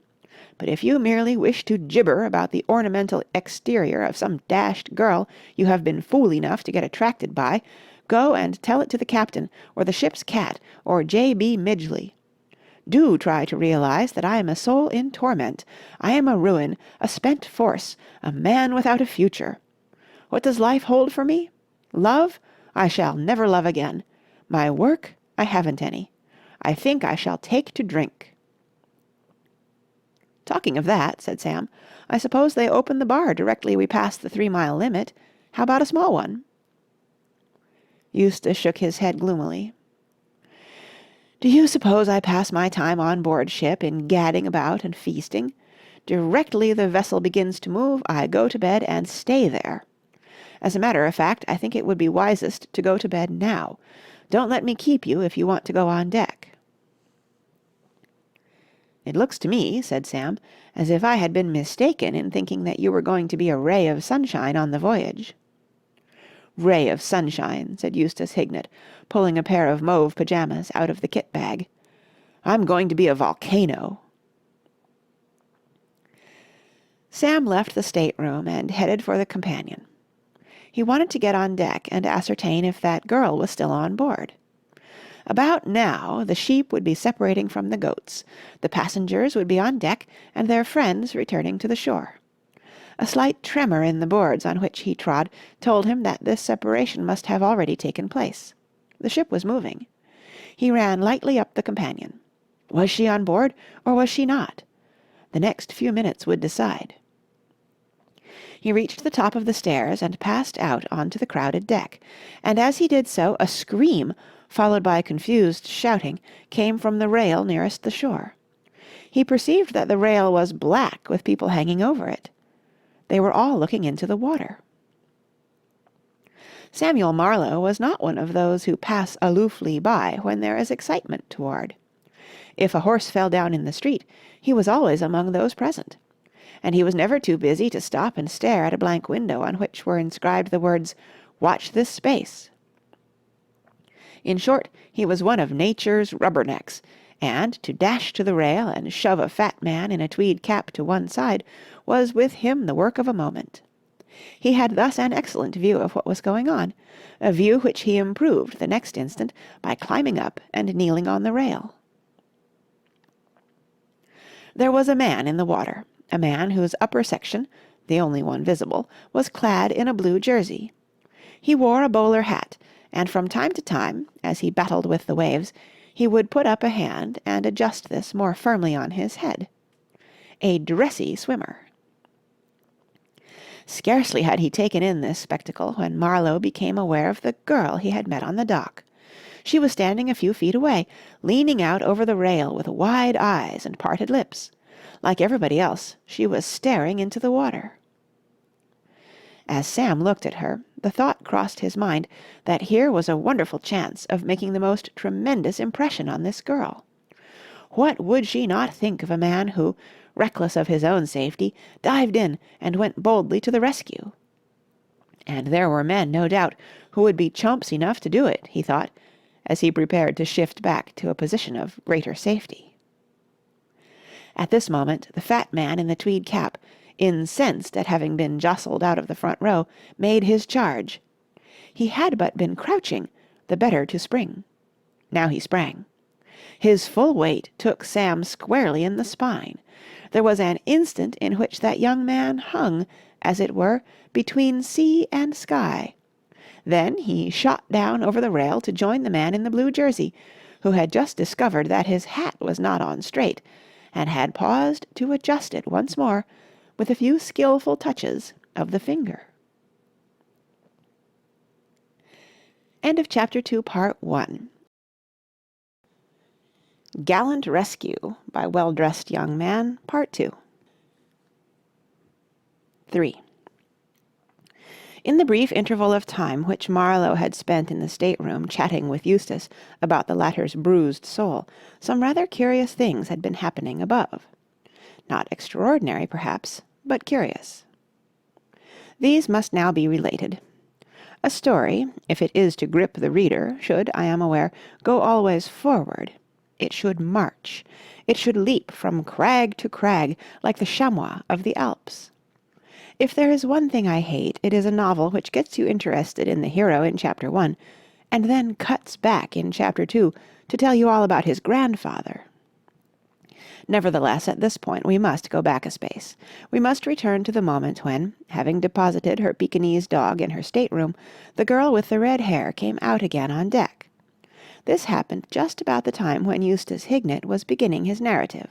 But if you merely wish to gibber about the ornamental exterior of some dashed girl you have been fool enough to get attracted by, go and tell it to the captain, or the ship's cat, or J.B. Midgley. Do try to realize that I am a soul in torment. I am a ruin, a spent force, a man without a future. What does life hold for me? Love? I shall never love again. My work? I haven't any. I think I shall take to drink." "Talking of that," said Sam, "I suppose they open the bar directly we pass the 3-mile limit. How about a small one?" Eustace shook his head gloomily. "Do you suppose I pass my time on board ship in gadding about and feasting? Directly the vessel begins to move, I go to bed and stay there. As a matter of fact, I think it would be wisest to go to bed now. Don't let me keep you if you want to go on deck." "It looks to me," said Sam, "as if I had been mistaken in thinking that you were going to be a ray of sunshine on the voyage." "Ray of sunshine," said Eustace Hignett, pulling a pair of mauve pyjamas out of the kit bag. "I'm going to be a volcano." Sam left the stateroom and headed for the companion. He wanted to get on deck and ascertain if that girl was still on board. About now, the sheep would be separating from the goats, the passengers would be on deck, and their friends returning to the shore. A slight tremor in the boards on which he trod told him that this separation must have already taken place. The ship was moving. He ran lightly up the companion. Was she on board, or was she not? The next few minutes would decide. He reached the top of the stairs and passed out onto the crowded deck, and as he did so a scream, followed by confused shouting, came from the rail nearest the shore. He perceived that the rail was black with people hanging over it. They were all looking into the water. Samuel Marlowe was not one of those who pass aloofly by when there is excitement toward. If a horse fell down in the street, he was always among those present. And he was never too busy to stop and stare at a blank window on which were inscribed the words, "Watch this space." In short, he was one of nature's rubbernecks, and to dash to the rail and shove a fat man in a tweed cap to one side was with him the work of a moment. He had thus an excellent view of what was going on, a view which he improved the next instant by climbing up and kneeling on the rail. There was a man in the water, a man whose upper section, the only one visible, was clad in a blue jersey. He wore a bowler hat, and from time to time, as he battled with the waves, he would put up a hand and adjust this more firmly on his head. A dressy swimmer. Scarcely had he taken in this spectacle when Marlowe became aware of the girl he had met on the dock. She was standing a few feet away, leaning out over the rail with wide eyes and parted lips. Like everybody else, she was staring into the water. As Sam looked at her, the thought crossed his mind that here was a wonderful chance of making the most tremendous impression on this girl. What would she not think of a man who, reckless of his own safety, dived in and went boldly to the rescue? And there were men, no doubt, who would be chumps enough to do it, he thought, as he prepared to shift back to a position of greater safety. At this moment, the fat man in the tweed cap, incensed at having been jostled out of the front row, made his charge. He had but been crouching, the better to spring. Now he sprang. His full weight took Sam squarely in the spine. There was an instant in which that young man hung, as it were, between sea and sky. Then he shot down over the rail to join the man in the blue jersey, who had just discovered that his hat was not on straight, and had paused to adjust it once more with a few skillful touches of the finger. End of Chapter 2, Part 1. Gallant Rescue by Well-Dressed Young Man, Part 2. 3. In the brief interval of time which Marlowe had spent in the stateroom chatting with Eustace about the latter's bruised soul, some rather curious things had been happening above. Not extraordinary, perhaps, but curious. These must now be related. A story, if it is to grip the reader, should, I am aware, go always forward. It should march. It should leap from crag to crag like the chamois of the Alps. If there is one thing I hate, it is a novel which gets you interested in the hero in Chapter 1, and then cuts back in Chapter 2 to tell you all about his grandfather. Nevertheless, at this point we must go back a space. We must return to the moment when, having deposited her Pekingese dog in her stateroom, the girl with the red hair came out again on deck. This happened just about the time when Eustace Hignett was beginning his narrative.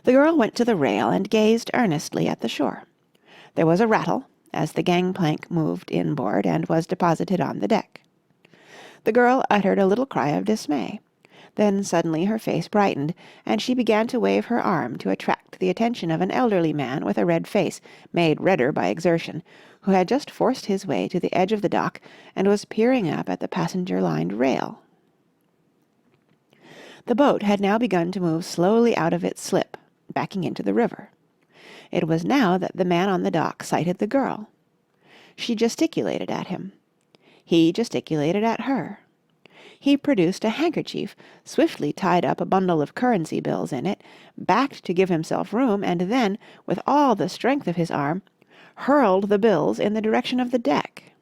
The girl went to the rail and gazed earnestly at the shore. There was a rattle, as the gangplank moved inboard and was deposited on the deck. The girl uttered a little cry of dismay. Then suddenly her face brightened, and she began to wave her arm to attract the attention of an elderly man with a red face, made redder by exertion, who had just forced his way to the edge of the dock and was peering up at the passenger-lined rail. The boat had now begun to move slowly out of its slip, backing into the river. It was now that the man on the dock sighted the girl. She gesticulated at him. He gesticulated at her. He produced a handkerchief, swiftly tied up a bundle of currency bills in it, backed to give himself room, and then, with all the strength of his arm, hurled the bills in the direction of the deck.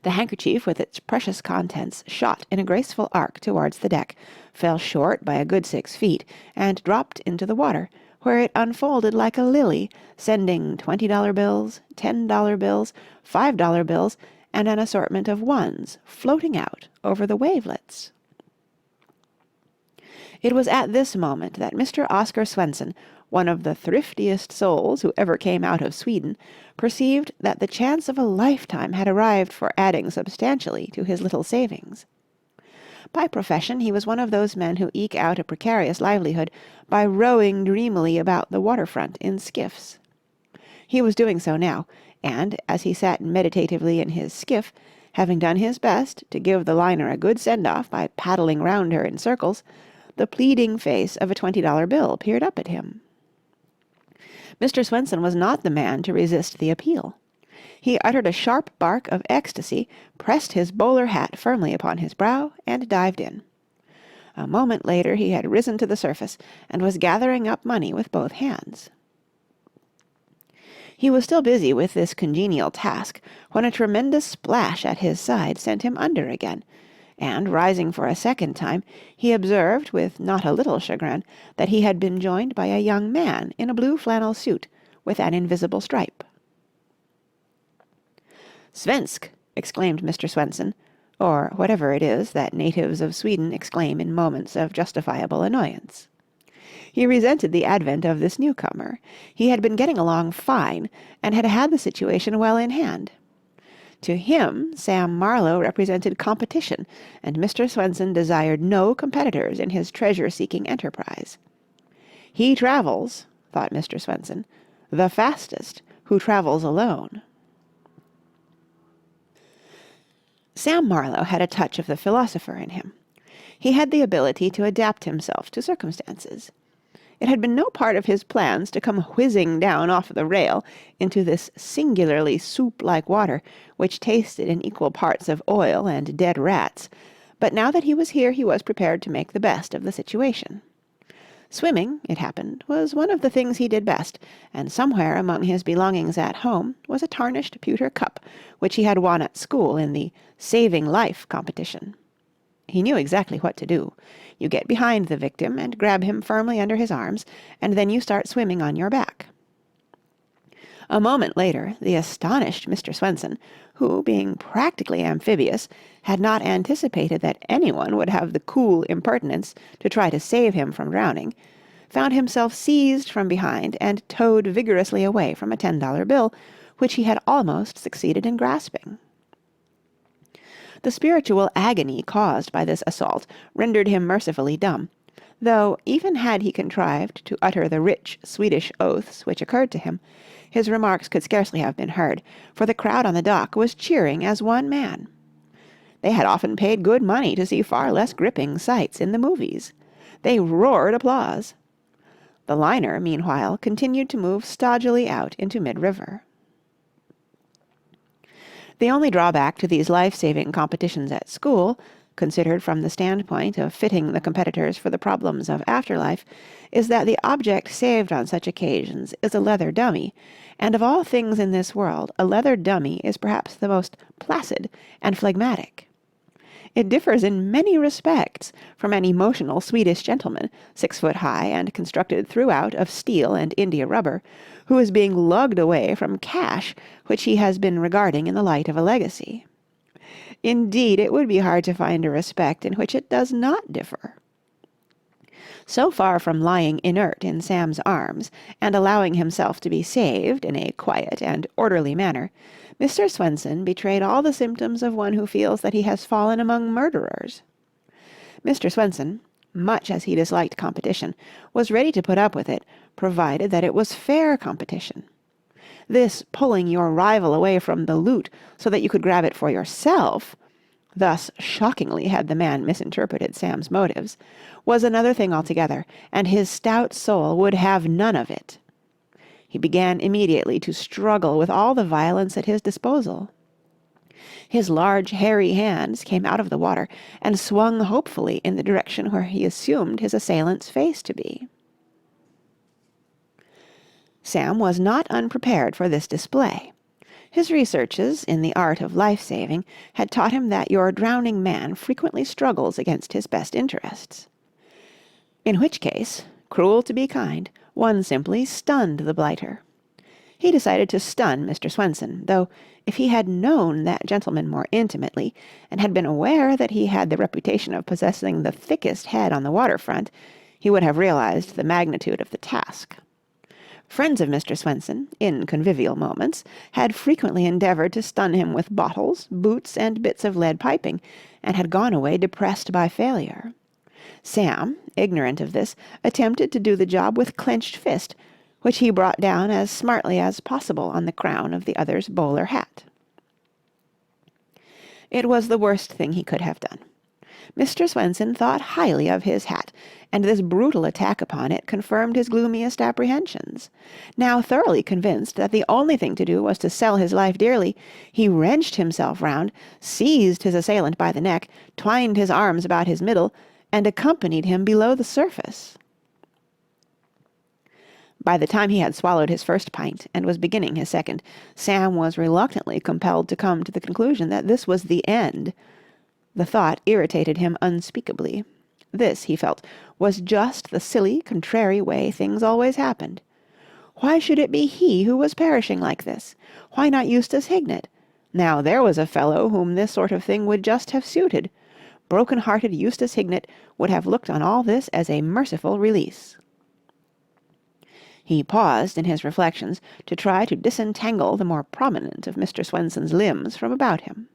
The handkerchief with its precious contents shot in a graceful arc towards the deck, fell short by a good 6 feet, and dropped into the water, where it unfolded like a lily, sending $20 bills, $10 bills, $5 bills, and an assortment of ones floating out over the wavelets. It was at this moment that Mr. Oscar Swenson, one of the thriftiest souls who ever came out of Sweden, perceived that the chance of a lifetime had arrived for adding substantially to his little savings. By profession he was one of those men who eke out a precarious livelihood by rowing dreamily about the waterfront in skiffs. He was doing so now, and, as he sat meditatively in his skiff, having done his best to give the liner a good send-off by paddling round her in circles, the pleading face of a $20 bill peered up at him. Mr. Swenson was not the man to resist the appeal. He uttered a sharp bark of ecstasy, pressed his bowler hat firmly upon his brow, and dived in. A moment later he had risen to the surface, and was gathering up money with both hands. He was still busy with this congenial task when a tremendous splash at his side sent him under again, and, rising for a second time, he observed with not a little chagrin that he had been joined by a young man in a blue flannel suit with an invisible stripe. "Svensk!" exclaimed Mr. Swenson, or whatever it is that natives of Sweden exclaim in moments of justifiable annoyance. He resented the advent of this newcomer. He had been getting along fine, and had had the situation well in hand. To him, Sam Marlowe represented competition, and Mr. Swenson desired no competitors in his treasure-seeking enterprise. He travels, thought Mr. Swenson, the fastest who travels alone. Sam Marlowe had a touch of the philosopher in him. He had the ability to adapt himself to circumstances. It had been no part of his plans to come whizzing down off the rail into this singularly soup-like water which tasted in equal parts of oil and dead rats, but now that he was here he was prepared to make the best of the situation. Swimming, it happened, was one of the things he did best, and somewhere among his belongings at home was a tarnished pewter cup which he had won at school in the Saving Life competition. He knew exactly what to do. You get behind the victim and grab him firmly under his arms, and then you start swimming on your back. A moment later, the astonished Mr. Swenson, who, being practically amphibious, had not anticipated that anyone would have the cool impertinence to try to save him from drowning, found himself seized from behind and towed vigorously away from a $10 bill, which he had almost succeeded in grasping. The spiritual agony caused by this assault rendered him mercifully dumb, though, even had he contrived to utter the rich Swedish oaths which occurred to him, his remarks could scarcely have been heard, for the crowd on the dock was cheering as one man. They had often paid good money to see far less gripping sights in the movies. They roared applause. The liner, meanwhile, continued to move stodgily out into mid-river. The only drawback to these life-saving competitions at school, considered from the standpoint of fitting the competitors for the problems of afterlife, is that the object saved on such occasions is a leather dummy, and of all things in this world, a leather dummy is perhaps the most placid and phlegmatic. It differs in many respects from an emotional Swedish gentleman, 6 foot high and constructed throughout of steel and india rubber, who is being lugged away from cash which he has been regarding in the light of a legacy. Indeed, it would be hard to find a respect in which it does not differ. So far from lying inert in Sam's arms and allowing himself to be saved in a quiet and orderly manner, Mr. Swenson betrayed all the symptoms of one who feels that he has fallen among murderers. Mr. Swenson, much as he disliked competition, was ready to put up with it, provided that it was fair competition. This pulling your rival away from the loot so that you could grab it for yourself, thus shockingly had the man misinterpreted Sam's motives, was another thing altogether, and his stout soul would have none of it. He began immediately to struggle with all the violence at his disposal. His large hairy hands came out of the water and swung hopefully in the direction where he assumed his assailant's face to be. Sam was not unprepared for this display. His researches in the art of life-saving had taught him that your drowning man frequently struggles against his best interests. In which case, cruel to be kind, one simply stunned the blighter. He decided to stun Mr. Swenson, though if he had known that gentleman more intimately, and had been aware that he had the reputation of possessing the thickest head on the waterfront, he would have realized the magnitude of the task. Friends of Mr. Swenson, in convivial moments, had frequently endeavoured to stun him with bottles, boots, and bits of lead piping, and had gone away depressed by failure. Sam, ignorant of this, attempted to do the job with clenched fist, which he brought down as smartly as possible on the crown of the other's bowler hat. It was the worst thing he could have done. Mr. Swenson thought highly of his hat, and this brutal attack upon it confirmed his gloomiest apprehensions. Now thoroughly convinced that the only thing to do was to sell his life dearly, he wrenched himself round, seized his assailant by the neck, twined his arms about his middle, and accompanied him below the surface. By the time he had swallowed his first pint and was beginning his second, Sam was reluctantly compelled to come to the conclusion that this was the end. The thought irritated him unspeakably. This, he felt, was just the silly, contrary way things always happened. Why should it be he who was perishing like this? Why not Eustace Hignett? Now there was a fellow whom this sort of thing would just have suited. Broken-hearted Eustace Hignett would have looked on all this as a merciful release. He paused in his reflections to try to disentangle the more prominent of Mr. Swenson's limbs from about him.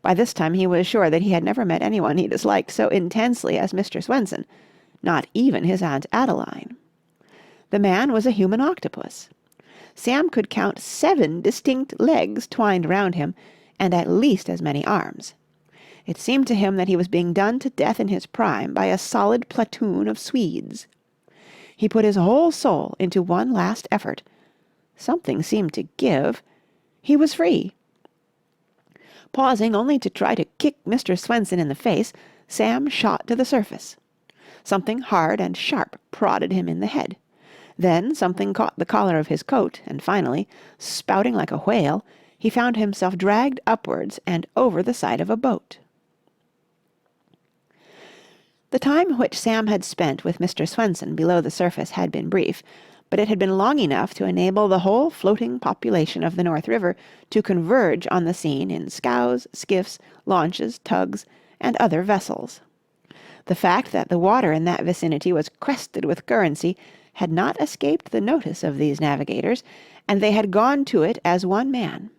By this time he was sure that he had never met anyone he disliked so intensely as Mr. Swenson, not even his Aunt Adeline. The man was a human octopus. Sam could count 7 distinct legs twined round him, and at least as many arms. It seemed to him that he was being done to death in his prime by a solid platoon of Swedes. He put his whole soul into one last effort. Something seemed to give. He was free. Pausing only to try to kick Mr. Swenson in the face, Sam shot to the surface. Something hard and sharp prodded him in the head. Then something caught the collar of his coat, and finally, spouting like a whale, he found himself dragged upwards and over the side of a boat. The time which Sam had spent with Mr. Swenson below the surface had been brief, but it had been long enough to enable the whole floating population of the North River to converge on the scene in scows, skiffs, launches, tugs, and other vessels. The fact that the water in that vicinity was crested with currency had not escaped the notice of these navigators, and they had gone to it as one man.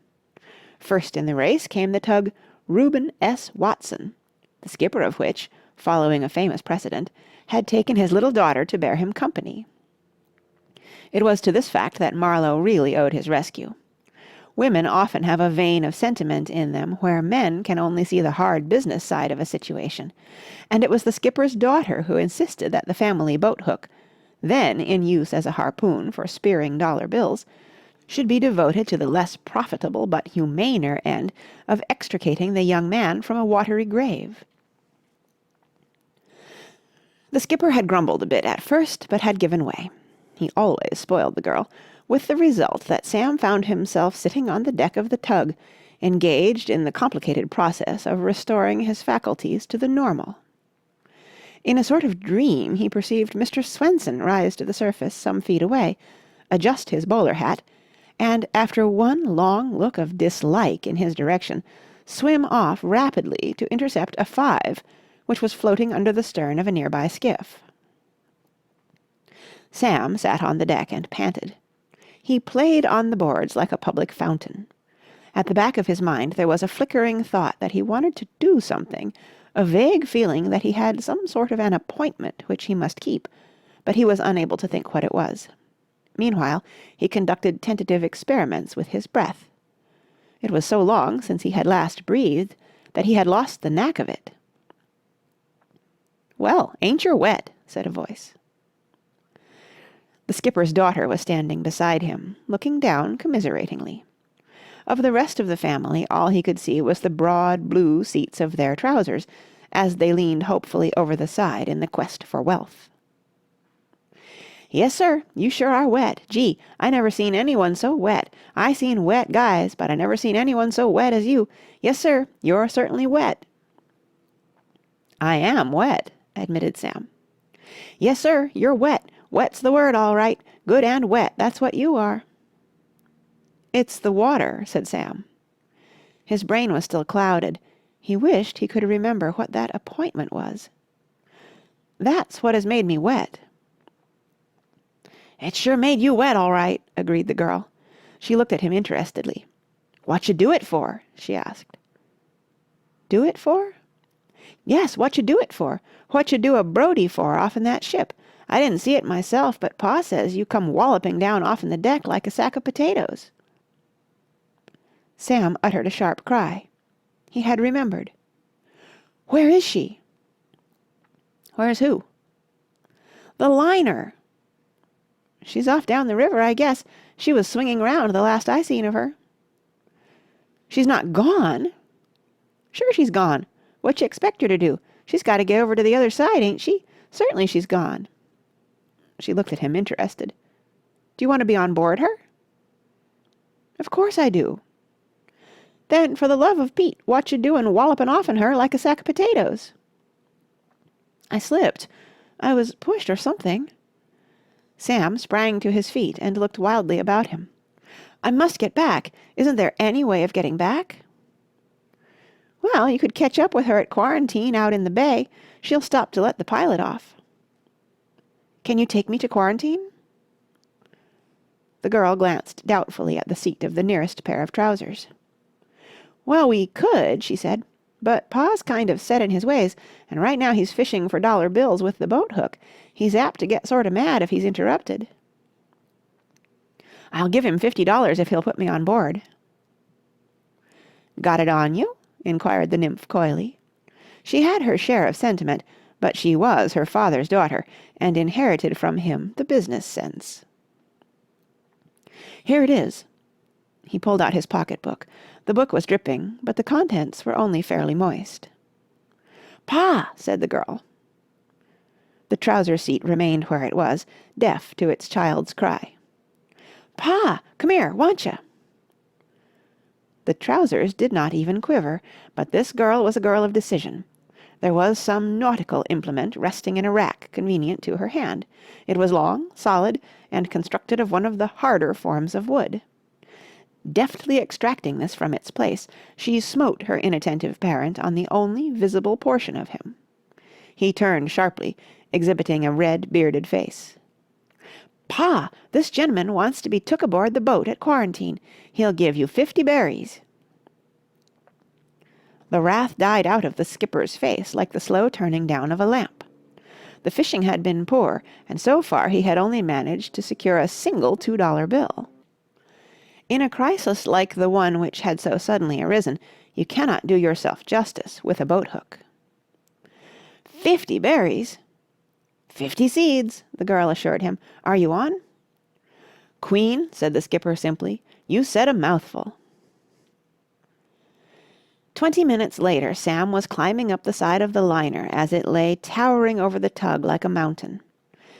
First in the race came the tug Reuben S. Watson, the skipper of which, following a famous precedent, had taken his little daughter to bear him company. It was to this fact that Marlowe really owed his rescue. Women often have a vein of sentiment in them where men can only see the hard business side of a situation, and it was the skipper's daughter who insisted that the family boat-hook, then in use as a harpoon for spearing dollar bills, should be devoted to the less profitable but humaner end of extricating the young man from a watery grave. The skipper had grumbled a bit at first, but had given way. He always spoiled the girl, with the result that Sam found himself sitting on the deck of the tug, engaged in the complicated process of restoring his faculties to the normal. In a sort of dream he perceived Mr. Swenson rise to the surface some feet away, adjust his bowler hat, and, after one long look of dislike in his direction, swim off rapidly to intercept a 5, which was floating under the stern of a nearby skiff. Sam sat on the deck and panted. He played on the boards like a public fountain. At the back of his mind there was a flickering thought that he wanted to do something, a vague feeling that he had some sort of an appointment which he must keep, but he was unable to think what it was. Meanwhile, he conducted tentative experiments with his breath. It was so long since he had last breathed that he had lost the knack of it. "Well, ain't yer wet?" said a voice. The skipper's daughter was standing beside him, looking down commiseratingly. Of the rest of the family, all he could see was the broad blue seats of their trousers, as they leaned hopefully over the side in the quest for wealth. "Yes, sir, you sure are wet. Gee, I never seen anyone so wet. I seen wet guys, but I never seen anyone so wet as you. Yes, sir, you're certainly wet." "I am wet," admitted Sam. "Yes, sir, you're wet. Wet's the word, all right. Good and wet, that's what you are." "It's the water," said Sam. His brain was still clouded. He wished he could remember what that appointment was. "That's what has made me wet." "It sure made you wet, all right," agreed the girl. She looked at him interestedly. "What you do it for?" she asked. "Do it for?" "Yes, what you do it for? What you do a Brody for off in that ship? I didn't see it myself, but Pa says you come walloping down off'n the deck like a sack of potatoes." Sam uttered a sharp cry. He had remembered. "Where is she?" "Where's who?" "The liner." "She's off down the river, I guess. She was swinging round the last I seen of her." "She's not gone?" "Sure she's gone. What you expect her to do? She's got to get over to the other side, ain't she? Certainly she's gone." She looked at him interested. "Do you want to be on board her?" "Of course I do." "Then, for the love of Pete, what you doin' walloping off'n her like a sack of potatoes?" "I slipped. I was pushed or something." Sam sprang to his feet and looked wildly about him. "I must get back. Isn't there any way of getting back?" "Well, you could catch up with her at Quarantine out in the bay. She'll stop to let the pilot off." "Can you take me to Quarantine?" The girl glanced doubtfully at the seat of the nearest pair of trousers. "Well, we could," she said, "but Pa's kind of set in his ways, and right now he's fishing for dollar bills with the boat hook. He's apt to get sort of mad if he's interrupted." "I'll give him $50 if he'll put me on board." "Got it on you?" inquired the nymph coyly. She had her share of sentiment, but she was her father's daughter, and inherited from him the business sense. "Here it is." He pulled out his pocketbook. The book was dripping, but the contents were only fairly moist. "Pa!" said the girl. The trouser seat remained where it was, deaf to its child's cry. "Pa! Come here, wantcha!" The trousers did not even quiver, but this girl was a girl of decision. There was some nautical implement resting in a rack convenient to her hand. It was long, solid, and constructed of one of the harder forms of wood. Deftly extracting this from its place, she smote her inattentive parent on the only visible portion of him. He turned sharply, exhibiting a red, bearded face. "Pa, this gentleman wants to be took aboard the boat at Quarantine. He'll give you 50 berries." The wrath died out of the skipper's face like the slow turning down of a lamp. The fishing had been poor, and so far he had only managed to secure a single $2 bill. In a crisis like the one which had so suddenly arisen, you cannot do yourself justice with a boat hook. 50 berries? 50 seeds, the girl assured him. Are you on? Queen, said the skipper simply, you said a mouthful. 20 minutes later, Sam was climbing up the side of the liner as it lay towering over the tug like a mountain.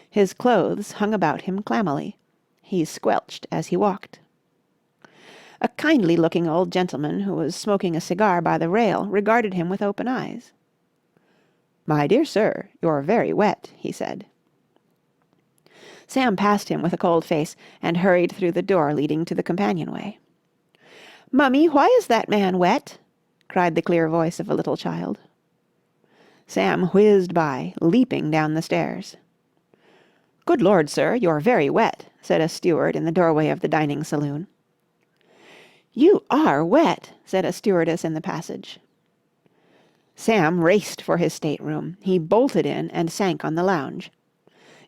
His clothes hung about him clammily. He squelched as he walked. A kindly-looking old gentleman who was smoking a cigar by the rail regarded him with open eyes. "My dear sir, you're very wet," he said. Sam passed him with a cold face and hurried through the door leading to the companionway. "Mummy, why is that man wet?" cried the clear voice of a little child. Sam whizzed by, leaping down the stairs. "Good Lord, sir, you're very wet," said a steward in the doorway of the dining saloon. "You are wet," said a stewardess in the passage. Sam raced for his stateroom. He bolted in and sank on the lounge.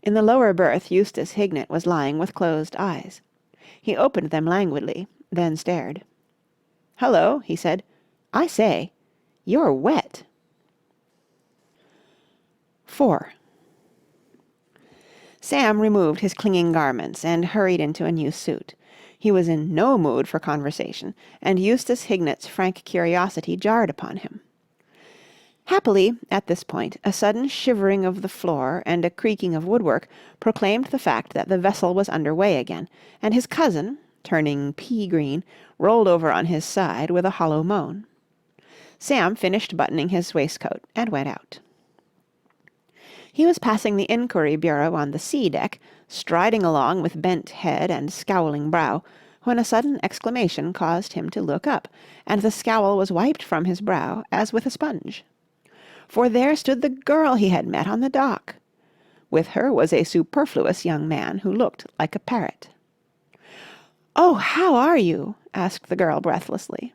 In the lower berth Eustace Hignett was lying with closed eyes. He opened them languidly, then stared. "Hullo," he said. "I say, you're wet." 4. Sam removed his clinging garments and hurried into a new suit. He was in no mood for conversation, and Eustace Hignett's frank curiosity jarred upon him. Happily, at this point, a sudden shivering of the floor and a creaking of woodwork proclaimed the fact that the vessel was under way again, and his cousin, turning pea-green, rolled over on his side with a hollow moan. Sam finished buttoning his waistcoat and went out. He was passing the inquiry bureau on the sea-deck, striding along with bent head and scowling brow, when a sudden exclamation caused him to look up, and the scowl was wiped from his brow as with a sponge. For there stood the girl he had met on the dock. With her was a superfluous young man who looked like a parrot. "Oh, how are you?" asked the girl breathlessly.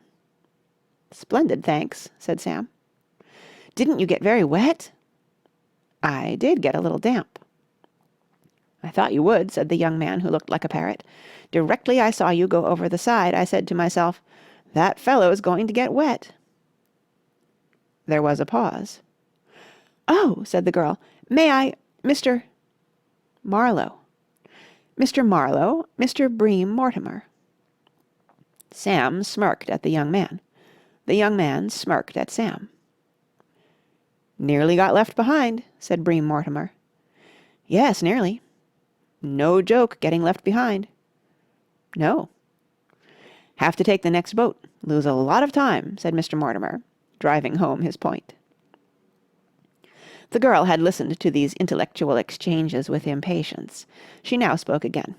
"Splendid, thanks," said Sam. "Didn't you get very wet?" "I did get a little damp." "I thought you would," said the young man who looked like a parrot. "Directly I saw you go over the side, I said to myself, 'That fellow's going to get wet.'" There was a pause. "Oh," said the girl, "may I, Mr. "Marlowe." "Mr. Marlowe, Mr. Bream Mortimer." Sam smirked at the young man. The young man smirked at Sam. "Nearly got left behind," said Bream Mortimer. "Yes, nearly." "No joke getting left behind." "No." "Have to take the next boat. Lose a lot of time," said Mr. Mortimer, driving home his point. The girl had listened to these intellectual exchanges with impatience. She now spoke again.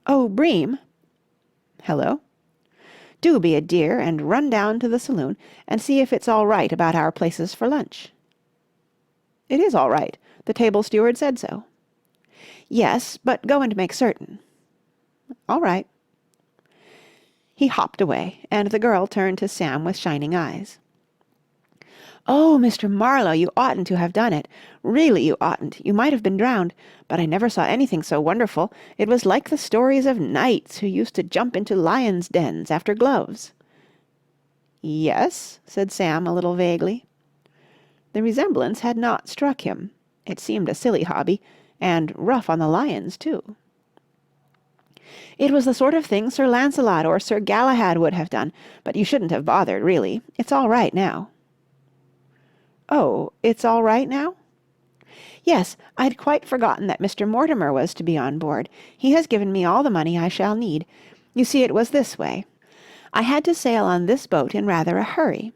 "Oh, Bream." "Hello?" "Do be a dear and run down to the saloon and see if it's all right about our places for lunch." "It is all right. The table steward said so." "Yes, but go and make certain." "All right." He hopped away, and the girl turned to Sam with shining eyes. "Oh, Mr. Marlowe, you oughtn't to have done it. Really, you oughtn't. You might have been drowned. But I never saw anything so wonderful. It was like the stories of knights who used to jump into lions' dens after gloves." "Yes?" said Sam a little vaguely. The resemblance had not struck him. It seemed a silly hobby, and rough on the lions, too. "It was the sort of thing Sir Lancelot or Sir Galahad would have done, but you shouldn't have bothered, really. It's all right now." "Oh, it's all right now?" "Yes, I'd quite forgotten that Mr. Mortimer was to be on board. He has given me all the money I shall need. You see, it was this way. I had to sail on this boat in rather a hurry.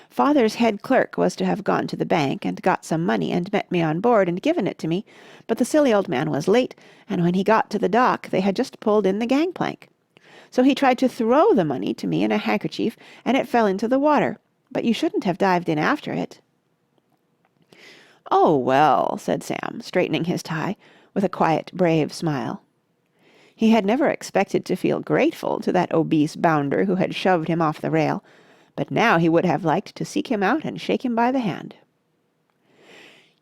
Father's head clerk was to have gone to the bank and got some money and met me on board and given it to me, but the silly old man was late, and when he got to the dock they had just pulled in the gangplank. So he tried to throw the money to me in a handkerchief, and it fell into the water, but you shouldn't have dived in after it." "Oh, well," said Sam, straightening his tie, with a quiet, brave smile. He had never expected to feel grateful to that obese bounder who had shoved him off the rail, but now he would have liked to seek him out and shake him by the hand.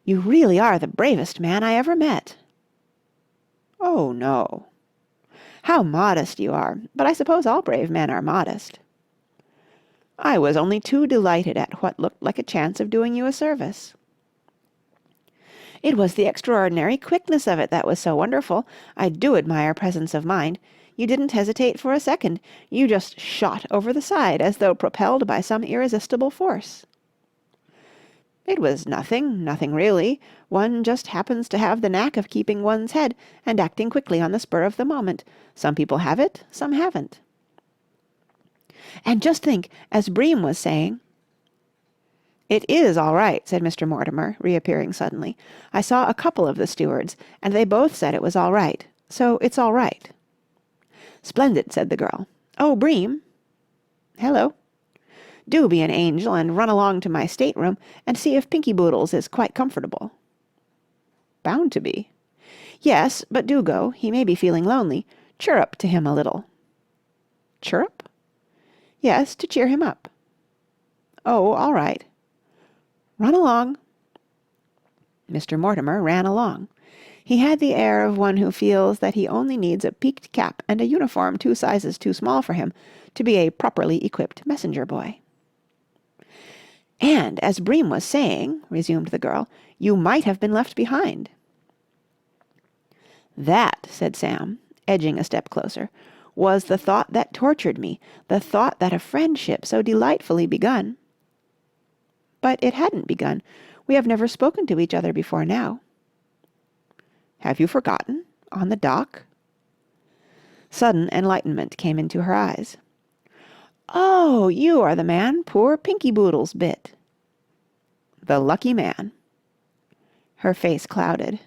"You really are the bravest man I ever met." "Oh, no." "How modest you are! But I suppose all brave men are modest." "I was only too delighted at what looked like a chance of doing you a service." "It was the extraordinary quickness of it that was so wonderful. I do admire presence of mind. You didn't hesitate for a second. You just shot over the side as though propelled by some irresistible force." "It was nothing really. One just happens to have the knack of keeping one's head and acting quickly on the spur of the moment. Some people have it, some haven't." "And just think, as Bream was saying—" "It is all right," said Mr. Mortimer, reappearing suddenly. "I saw a couple of the stewards, and they both said it was all right. So it's all right." "Splendid," said the girl. "Oh, Bream." "Hello." "Do be an angel and run along to my stateroom and see if Pinky Boodles is quite comfortable." "Bound to be." Yes, but do go. He may be feeling lonely. Chirrup to him a little. Chirrup? Yes, to cheer him up. Oh, all right. Run along. Mr. Mortimer ran along. He had the air of one who feels that he only needs a peaked cap and a uniform 2 sizes too small for him to be a properly equipped messenger boy. "And, as Bream was saying," resumed the girl, "you might have been left behind." "That," said Sam, edging a step closer, "was the thought that tortured me, the thought that a friendship so delightfully begun—" "But it hadn't begun. We have never spoken to each other before now." "Have you forgotten? On the dock?" Sudden enlightenment came into her eyes. "Oh, you are the man poor Pinky Boodles bit." "The lucky man." Her face clouded.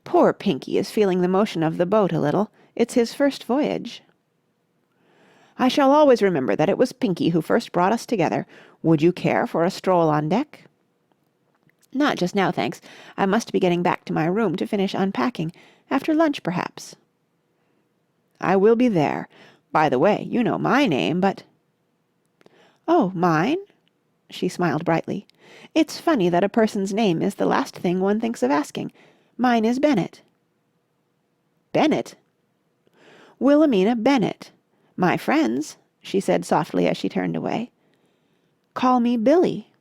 "Poor Pinky is feeling the motion of the boat a little. It's his first voyage." "I shall always remember that it was Pinky who first brought us together. Would you care for a stroll on deck?" "Not just now, thanks. I must be getting back to my room to finish unpacking. After lunch, perhaps." "I will be there. By the way, you know my name, but—" "Oh, mine?" She smiled brightly. "It's funny that a person's name is the last thing one thinks of asking. Mine is Bennett." "Bennett?" "Wilhelmina Bennett. My friends," she said softly as she turned away, "call me Billie."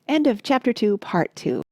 End of Chapter 2, Part 2.